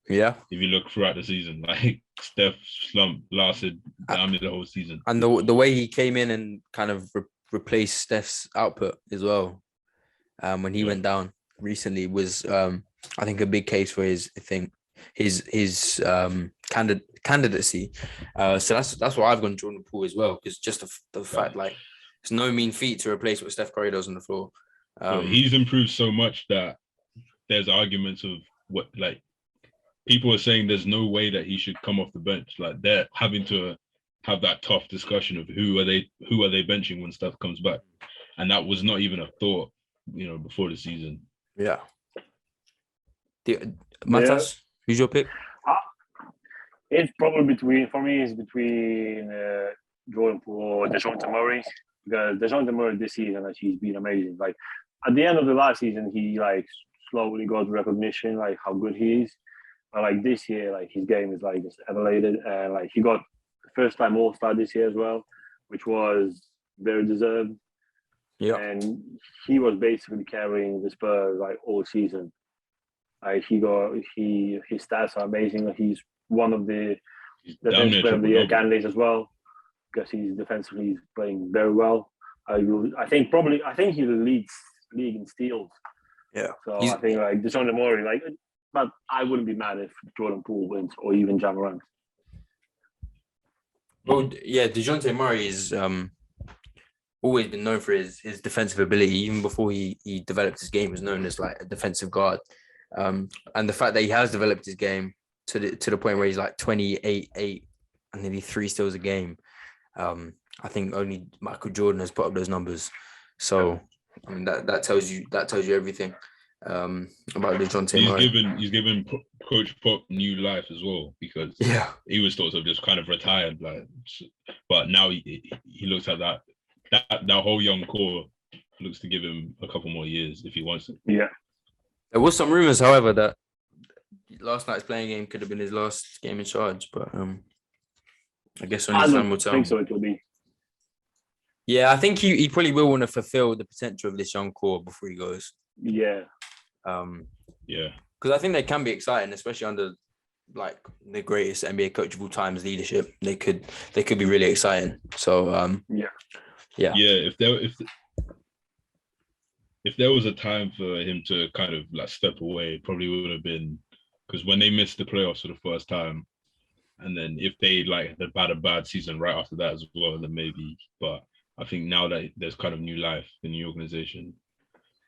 Yeah. If you look throughout the season, like Steph slump lasted the whole season. And the way he came in and kind of replaced Steph's output as well, when he went down recently was I think a big case for his candidacy. So that's why I've gone Jordan Poole as well, because just the fact like it's no mean feat to replace what Steph Curry does on the floor. He's improved so much that there's arguments of what like people are saying there's no way that he should come off the bench. Like they're having to have that tough discussion of who are they benching when Steph comes back, and that was not even a thought, before the season. Yeah. Matas, who's your pick? It's probably between Jordan Poole or DeJounte Murray, because DeJounte Murray this season, he's been amazing. Like at the end of the last season, he like slowly got recognition, like how good he is. But like this year, like his game is like just elevated, and like he got first time All-Star this year as well, which was very deserved. Yeah, and he was basically carrying the Spurs like all season. Like his stats are amazing. He's one of the defensive player of the year candidates as well, because he's defensively playing very well. I think he leads league in steals. Yeah. So I think like DeJounte Murray, but I wouldn't be mad if Jordan Poole wins or even Ja Morant. Well, yeah, DeJounte Murray is always been known for his defensive ability. Even before he developed his game, he was known as like a defensive guard. And the fact that he has developed his game to the point where he's like 28, 8, and nearly 3 steals a game. I think only Michael Jordan has put up those numbers. So I mean that tells you everything about DeJounte Murray. He's given Coach Pop new life as well, because he was thought of just kind of retired, but now he looks at that whole young core looks to give him a couple more years if he wants it. Yeah. There was some rumors, however, that last night's playing game could have been his last game in charge, but I guess only time will tell. I think so. It will be. Yeah, I think he probably will want to fulfill the potential of this young core before he goes. Yeah. Yeah. Because I think they can be exciting, especially under like the greatest NBA coach of all time's leadership. They could be really exciting. So Yeah. If there was a time for him to kind of like step away, it probably would have been because when they missed the playoffs for the first time, and then if they like had a bad season right after that as well, then maybe. But I think now that there's kind of new life in the organization,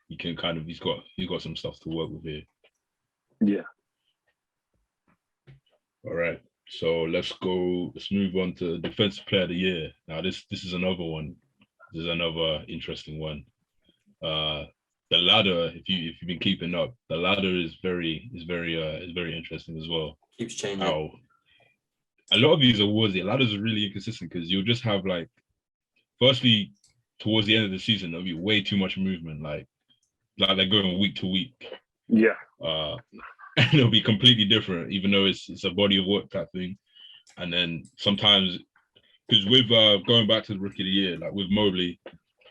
he can kind of he's got some stuff to work with here. Yeah. All right. So let's move on to Defensive Player of the Year. Now this is another one. This is another interesting one. The ladder, if you've been keeping up, the ladder is very interesting as well. Keeps changing. How a lot of these awards, the ladders are really inconsistent because you'll just have like, firstly, towards the end of the season, there'll be way too much movement, like they're going week to week. Yeah. And it'll be completely different, even though it's a body of work type thing. And then sometimes, because with going back to the Rookie of the Year, like with Mobley,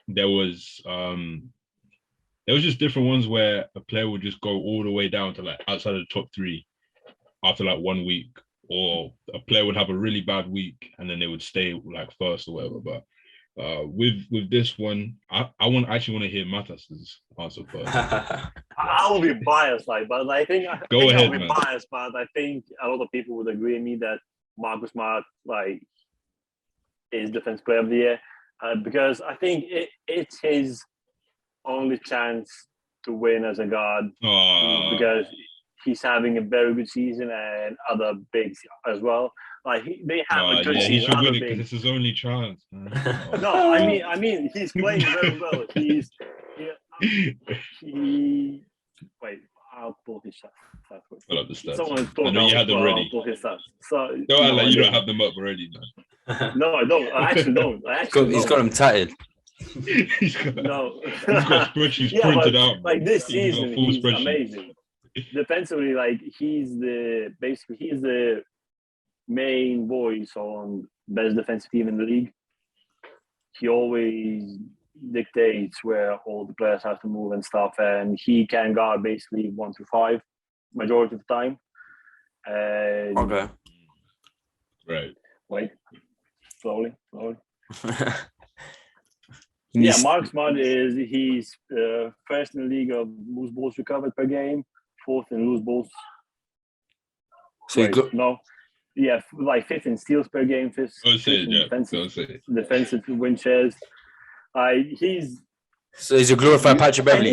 there was just different ones where a player would just go all the way down to like outside of the top 3 after like 1 week, or a player would have a really bad week and then they would stay like first or whatever. But with this one, I actually want to hear Matas's answer first. I will be biased, but I think I'll be biased, but I think a lot of people would agree with me that Marcus Smart is Defensive Player of the Year, because I think it's his only chance to win as a guard, because he's having a very good season and other bigs as well. Like they have a good season. He should win it because it's his only chance. No, I mean he's playing very well. Wait, I'll pull his stats. Pull up the stats. Someone I know you had them ready. I'll pull his stats. So you don't have them up already, man. No, I don't. I actually don't. He's got them tatted. He's got spreadsheets printed out. Like this season, he's amazing. Defensively, like he's the main voice on best defensive team in the league. He always dictates where all the players have to move and stuff, and he can guard basically 1 to 5 majority of the time. And okay. Right. Wait. Slowly. Yeah, Mark Smart he's first in the league of loose balls recovered per game, 4th in loose balls. So like 5th in steals per game, 5th in defensive win shares. He's a glorified Patrick Beverley.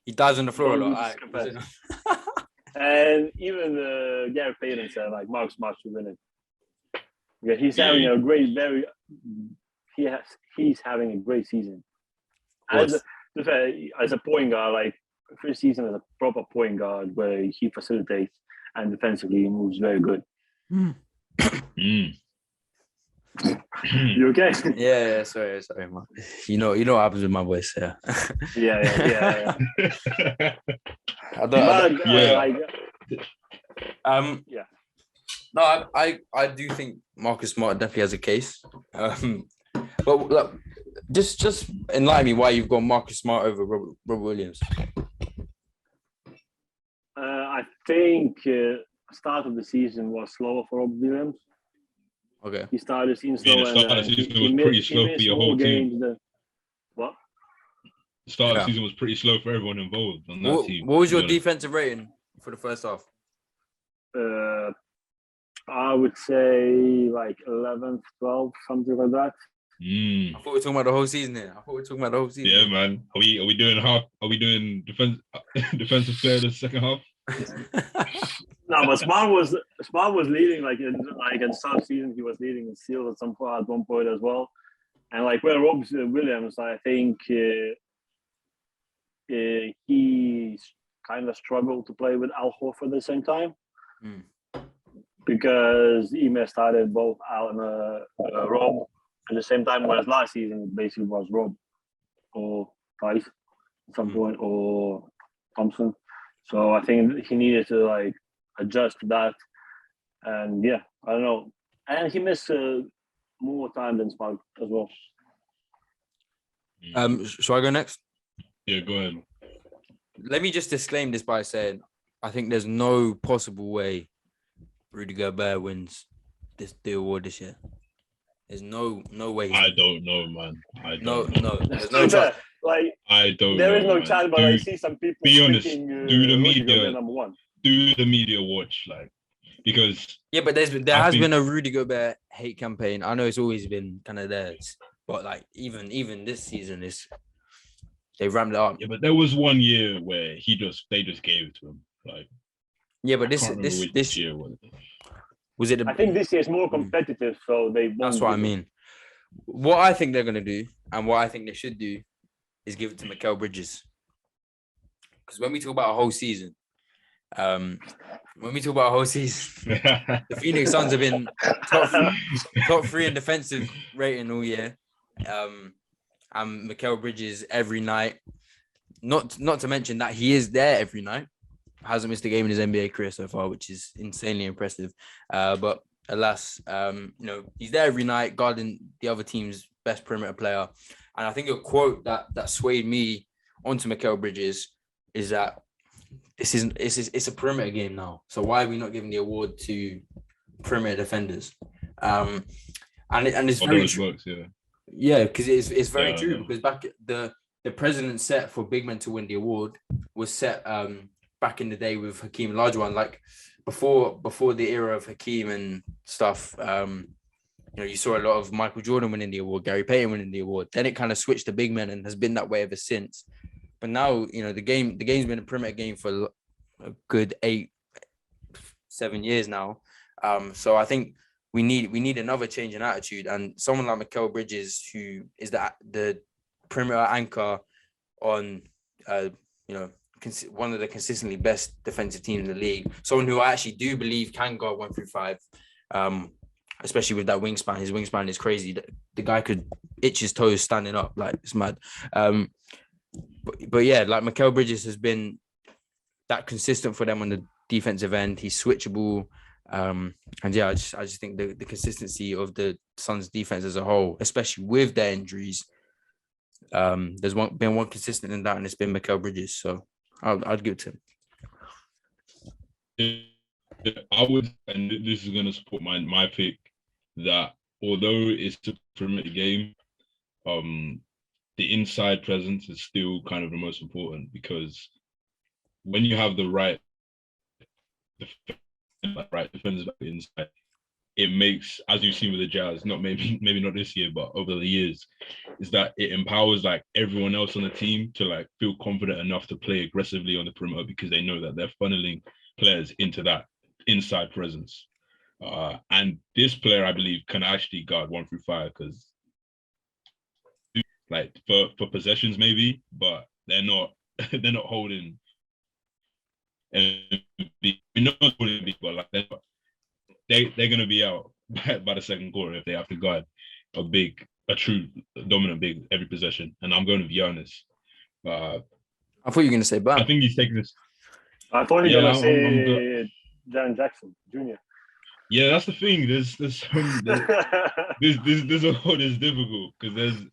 He dives on the floor a lot. And even Gary Payton said like Mark Smart should win it. Yeah, he's having a great, he's having a great season. As a point guard, like first season as a proper point guard where he facilitates and defensively he moves very good. You okay? Yeah, sorry, man. You know what happens with my voice, yeah. Yeah. No, I do think Marcus Smart definitely has a case. But look, just enlighten me why you've got Marcus Smart over Robert Williams. I think start of the season was slower for Robert Williams. Okay. He started the season slow. The start of the season was pretty slow for your whole team. What? The start of the season was pretty slow for everyone involved on that team. What was your defensive rating for the first half? I would say like 11th, 12th, something like that. I thought we were talking about the whole season here. Yeah, man. Are we doing half? Are we doing defensive player the second half? No, but Smart was leading in some season. He was leading in steals at one point as well. And like Rob Williams, I think he kind of struggled to play with Al Horford at the same time. Because Ime started both Al and Rob at the same time, whereas last season basically was Rob or Tice at some point or Thompson. So I think he needed to adjust to that. And yeah, I don't know. And he missed more time than Smart as well. Shall I go next? Yeah, go ahead. Let me just disclaim this by saying I think there's no possible way Rudy Gobert wins the award this year. There's no way. I don't know, man. No, there's no chance. I don't. There is no chance, but I see some people. Be honest. Do the media number one. Do the media watch, because but there has been a Rudy Gobert hate campaign. I know it's always been kind of theirs, but even this season is They ramped it up. Yeah, but there was one year where they just gave it to him. Like, yeah, but this year was it? I think this year is more competitive, so they won't. That's what I mean. What I think they're gonna do, and what I think they should do, is give it to Mikal Bridges. Because when we talk about a whole season, the Phoenix Suns have been top three in defensive rating all year. And Mikal Bridges every night. Not to mention that he is there every night. Hasn't missed a game in his NBA career so far, which is insanely impressive. But alas, he's there every night, guarding the other team's best perimeter player. And I think a quote that swayed me onto Mikal Bridges is that it's a perimeter game now. So why are we not giving the award to perimeter defenders? And it's very true. Yeah, because it's very true. Because back the precedent set for big men to win the award was set back in the day with Hakeem Olajuwon, like before the era of Hakeem and stuff. You saw a lot of Michael Jordan winning the award, Gary Payton winning the award. Then it kind of switched to big men and has been that way ever since. But now, the game's been a perimeter game for a good 8-7 years now. So I think we need another change in attitude, and someone like Mikal Bridges, who is the perimeter anchor on one of the consistently best defensive teams in the league. Someone who I actually do believe can guard 1 through 5, especially with that wingspan. His wingspan is crazy. The guy could itch his toes standing up, like it's mad. But yeah, like Mikal Bridges has been that consistent for them on the defensive end. He's switchable. And yeah, I just think the consistency of the Suns defense as a whole, especially with their injuries, there's been one consistent in that, and it's been Mikal Bridges. So I'd give it to him. I would, and this is going to support my pick, that although it's a perimeter game, the inside presence is still kind of the most important, because when you have the right defenders back inside, it makes, as you've seen with the Jazz, maybe not this year, but over the years, is that it empowers like everyone else on the team to like feel confident enough to play aggressively on the perimeter, because they know that they're funneling players into that inside presence. And this player, I believe, can actually guard 1 through 5, because like for possessions maybe, but they're not holding. And not holding big, but like they're gonna be out by the second quarter if they have to guard a true dominant big every possession. And I'm going with Giannis. I thought you were gonna say Bam. I think he's taking this. I thought you were gonna say Jaren Jackson Jr. Yeah, that's the thing. There's so many, this award is difficult because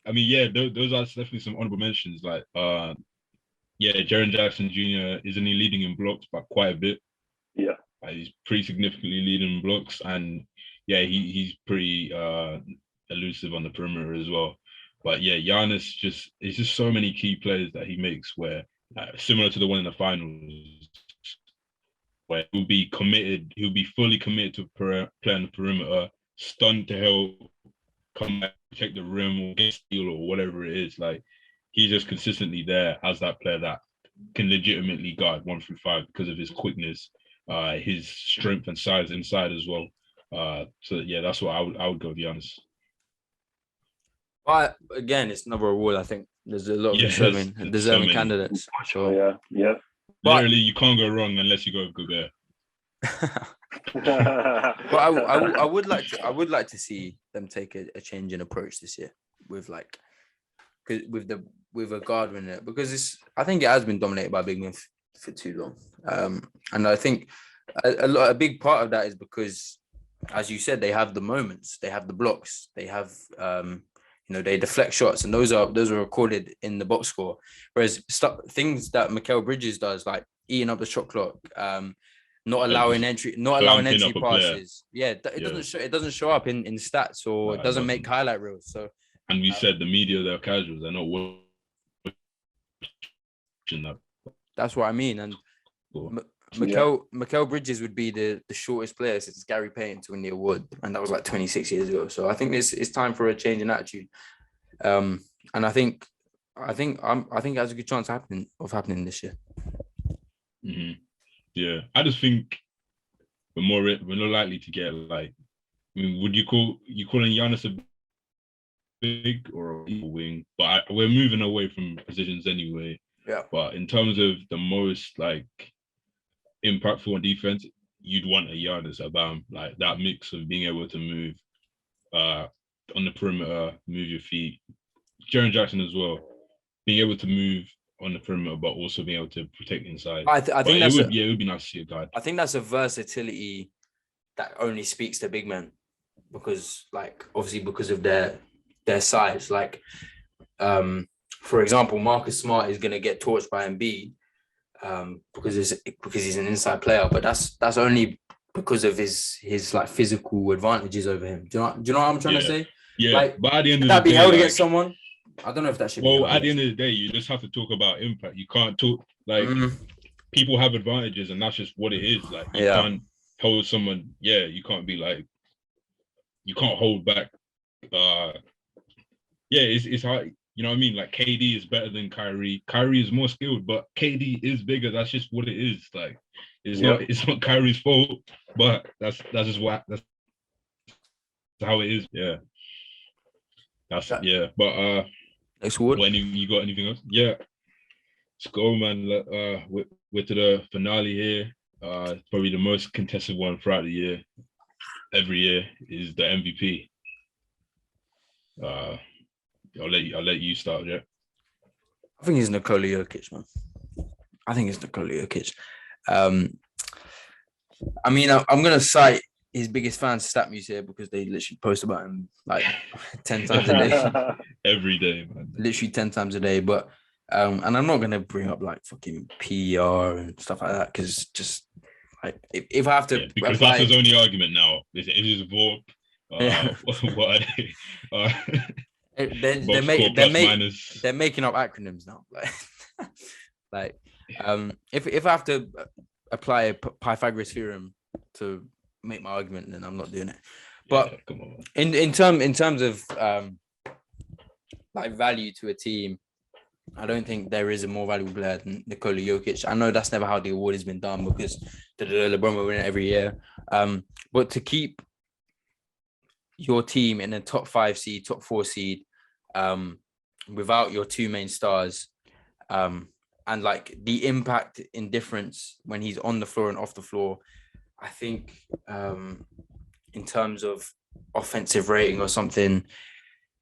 those are definitely some honorable mentions. Like Jaren Jackson Jr. isn't he leading in blocks by quite a bit? Yeah, he's pretty significantly leading in blocks, and he's pretty elusive on the perimeter as well. But yeah, Giannis it's just so many key plays that he makes where similar to the one in the finals, where he'll be fully committed to play on the perimeter, stunned to help, come back, protect the rim or get steal or whatever it is. Like he's just consistently there as that player that can legitimately guard 1 through 5 because of his quickness, his strength and size inside as well. So yeah, that's what I would go with Giannis. But again, it's another award. I think there's a lot of deserving candidates. Sure. Yeah. Literally, you can't go wrong unless you go with Gobert. But I would like to see them take a change in approach this year with a guard in it, because I think it has been dominated by big men for too long. And I think a big part of that is because, as you said, they have the moments, they have the blocks, they have they deflect shots, and those are recorded in the box score. Whereas things that Mikal Bridges does, like eating up the shot clock, not allowing entry passes. It doesn't show up in stats, or it doesn't make highlight reels. So, and we said the media, they're casuals, they're not watching that. That's what I mean. And Mikal Bridges would be the shortest player since Gary Payton to win the award, and that was like 26 years ago. So I think it's time for a change in attitude. And I think I think it has a good chance of happening this year. Mm-hmm. Yeah, I just think we're not likely to get like. I mean, would you calling Giannis a big or a wing? But we're moving away from positions anyway. Yeah. But in terms of the most like impactful on defense, you'd want a Giannis about like that mix of being able to move on the perimeter, move your feet. Jaren Jackson as well, being able to move on the perimeter, but also being able to protect inside. I think it would be nice to see a guard. I think that's a versatility that only speaks to big men, because like obviously because of their size. Like, for example, Marcus Smart is going to get torched by Embiid because he's an inside player, but that's only because of his like physical advantages over him. Do you know what I'm trying to say? Yeah, like, but at the end of the day, be held against someone. I don't know if that should. Well, at the end of the day, you just have to talk about impact. You can't talk like people have advantages, and that's just what it is. Like you can't hold someone. Yeah, you can't be like you can't hold back. It's hard. You know what I mean? Like KD is better than Kyrie. Kyrie is more skilled, but KD is bigger. That's just what it is. Like it's not Kyrie's fault, but that's just that's how it is. Yeah. But next word. You got anything else? Yeah. Let's go, man. We're to the finale here. Probably the most contested one throughout the year. Every year is the MVP. I'll let you start, yeah. I think it's Nikola Jokic, man. I think it's Nikola Jokic. I mean, I'm gonna cite his biggest fan StatMuse here because they literally post about him like 10 times a day. Every day, man. Literally 10 times a day. But and I'm not gonna bring up like fucking PR and stuff like that because just like if I have to, because that's his only argument now. It is VORP. What are they? They're making up acronyms now. If I have to apply a Pythagoras theorem to make my argument, then I'm not doing it. But come on. in terms of like value to a team, I don't think there is a more valuable player than Nikola Jokic. I know that's never how the award has been done because LeBron will win it every year. But to keep your team in a top 5 seed, top 4 seed, without your 2 main stars, and like the impact in difference when he's on the floor and off the floor, I think in terms of offensive rating or something,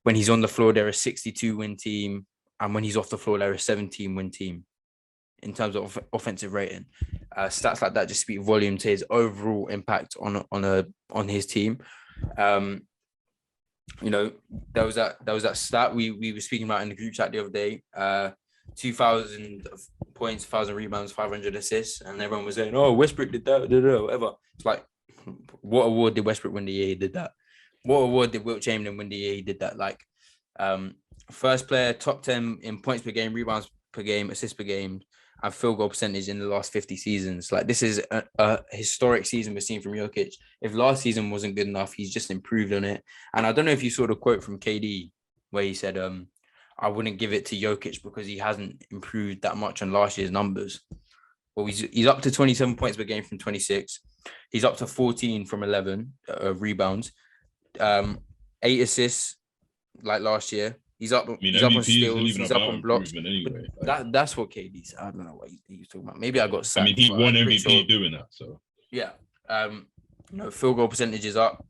when he's on the floor, they're a 62 win team. And when he's off the floor, they're a 17 win team in terms of offensive rating. Stats like that just speak volume to his overall impact on his team. You know, there was that stat we were speaking about in the group chat the other day. 2,000 points, 1,000 rebounds, 500 assists, and everyone was saying, "Oh, Westbrook did that, whatever." It's like, what award did Westbrook win the year he did that? What award did Wilt Chamberlain win the year he did that? Like, first player, top 10 in points per game, rebounds per game, assists per game, and field goal percentage in the last 50 seasons. Like, this is a historic season we're seeing from Jokic. If last season wasn't good enough, he's just improved on it. And I don't know if you saw the quote from KD where he said, I wouldn't give it to Jokic because he hasn't improved that much on last year's numbers. Well, he's up to 27 points per game from 26. He's up to 14 from 11 rebounds, 8 assists like last year. He's up on steals. He's up on blocks. Anyway. That's what KD said. I don't know what he's talking about. Maybe I got sacked. I mean, he won MVP doing that. So yeah, field goal percentage is up,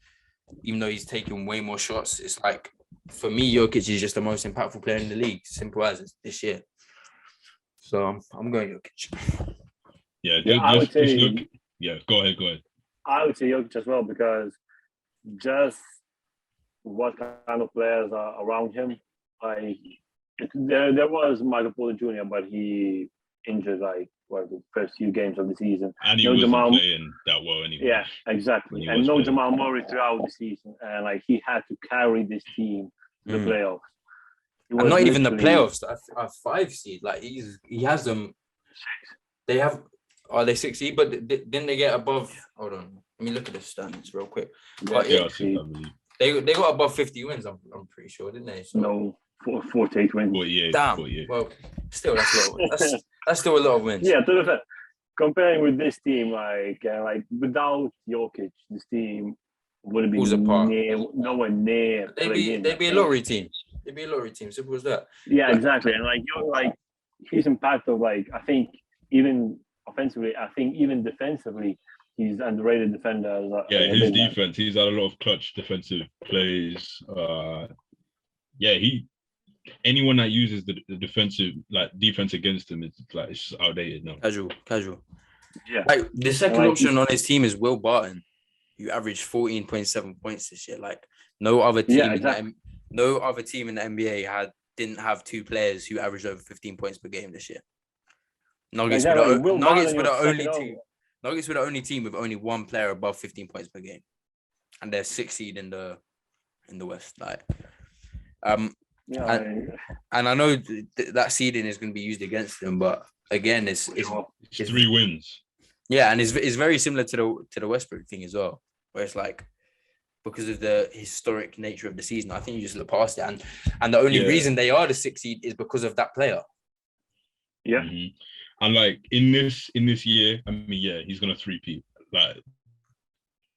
even though he's taking way more shots. It's like, for me, Jokic is just the most impactful player in the league. Simple as it, this year. So I'm going Jokic. I would say. Go ahead. I would say Jokic as well because just what kind of players are around him. Like there was Michael Porter Jr., but he injured the first few games of the season. And he wasn't playing that well anyway. Yeah, exactly. And no Jamal Murray throughout the season, and he had to carry this team to the playoffs. And not even the playoffs. A 5 seed. Like he has them. 6. They have. Are they 6 seed? But didn't they get above? Hold on. Let me look at the standings real quick. But I see that. They got above 50 wins. I'm pretty sure, didn't they? So, no. 48 wins. 48. Damn. 48. Well, still, that's still a lot of wins. Yeah, to be fair, comparing with this team, like without Jokic, this team would have been nowhere near. They'd be a lottery team. They'd be a lottery team. Simple as that. Yeah, exactly. And his impact of I think even offensively, I think even defensively, he's underrated defender. His defense. He's had a lot of clutch defensive plays. Anyone that uses the defensive defense against him, it's just outdated now. Casual. Yeah. The second option on his team is Will Barton, who averaged 14.7 points this year. No other team no other team in the NBA didn't have two players who averaged over 15 points per game this year. Nuggets were the only team with only one player above 15 points per game, and they're 6th seed in the West. And I know that seeding is going to be used against them, but again, it's 3 wins. Yeah, and it's very similar to the Westbrook thing as well, where it's because of the historic nature of the season, I think you just look past it, and the only reason they are the 6th seed is because of that player. Yeah. Mm-hmm. And in this year, I mean, he's gonna 3-peat. The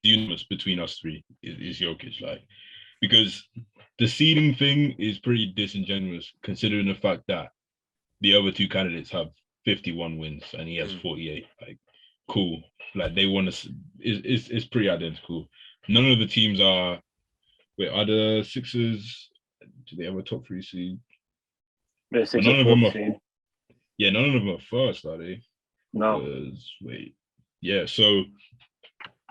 unanimous between us three is Jokic. Because the seeding thing is pretty disingenuous considering the fact that the other 2 candidates have 51 wins and he has 48. Cool. They want to. It's pretty identical. None of the teams are. Wait, are the Sixers? Do they have a top 3 seed? None of them are. Yeah, none of them are first, are they? No. So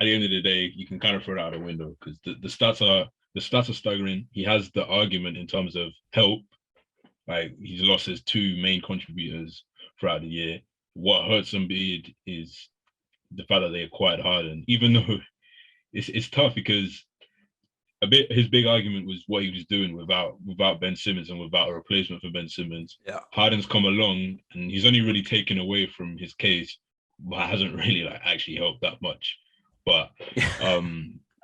at the end of the day, you can kind of throw it out the window because the stats are staggering. He has the argument in terms of help. He's lost his 2 main contributors throughout the year. What hurts Embiid is the fact that they acquired Harden, even though it's tough because his big argument was what he was doing without Ben Simmons and without a replacement for Ben Simmons. Yeah. Harden's come along and he's only really taken away from his case, but hasn't really actually helped that much. But so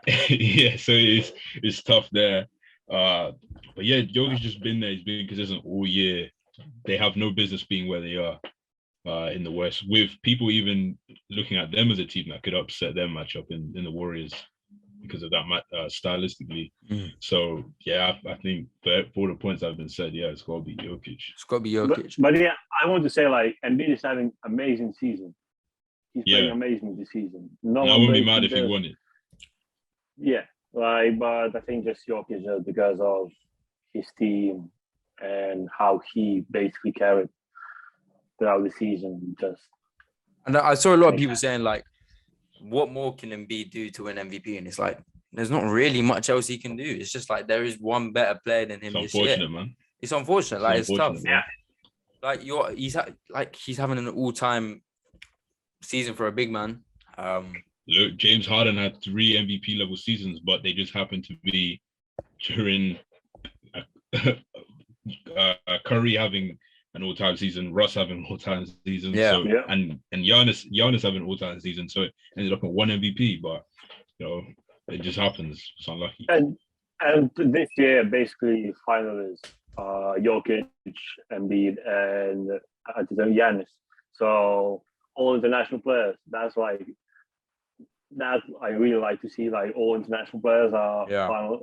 it's tough there. But Jokic's just been there. He's been consistent all year. They have no business being where they are in the West, with people even looking at them as a team that could upset their matchup in the Warriors because of that stylistically. So I think for all the points that have been said, it's got to be Jokic. It's got to be Jokic. But I want to say Embiid is having amazing season. He's playing amazing this season. I wouldn't be mad if he won it. Yeah, but I think just Jokic just because of his team and how he basically carried throughout the season. And I saw a lot of people saying what more can Embiid do to win MVP? And it's there's not really much else he can do. It's just there is one better player than him this year. It's unfortunate, man. It's unfortunate. It's tough. Yeah. He's having an all-time season for a big man. Look, James Harden had 3 MVP level seasons, but they just happened to be during Curry having an all-time season, Russ having an all-time season, and Giannis having an all-time season. So it ended up at 1 MVP, but it just happens. It's unlucky. And this year, basically, finalists Jokic, Embiid, and Giannis. So all international players. That's that I really like to see. All international players are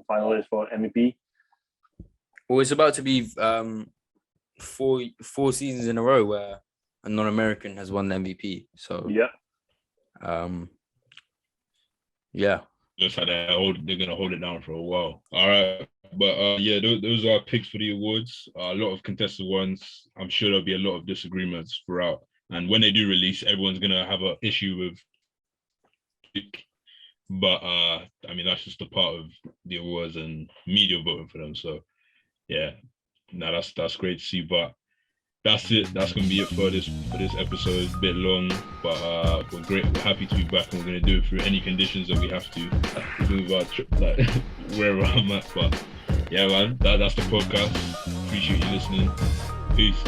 finalists for MVP. Well, it's about to be 4 seasons in a row where a non-American has won the MVP. So looks like they're gonna hold it down for a while. All right, but those are our picks for the awards. A lot of contested ones. I'm sure there'll be a lot of disagreements throughout. And when they do release, everyone's gonna have an issue with. But I mean that's just a part of the awards and media voting for them. So that's great to see. But that's it. That's gonna be it for this episode. It's a bit long, but we're great. We're happy to be back, and we're gonna do it through any conditions that we have to move our trip wherever I'm at. But man, that's the podcast. Appreciate you listening. Peace.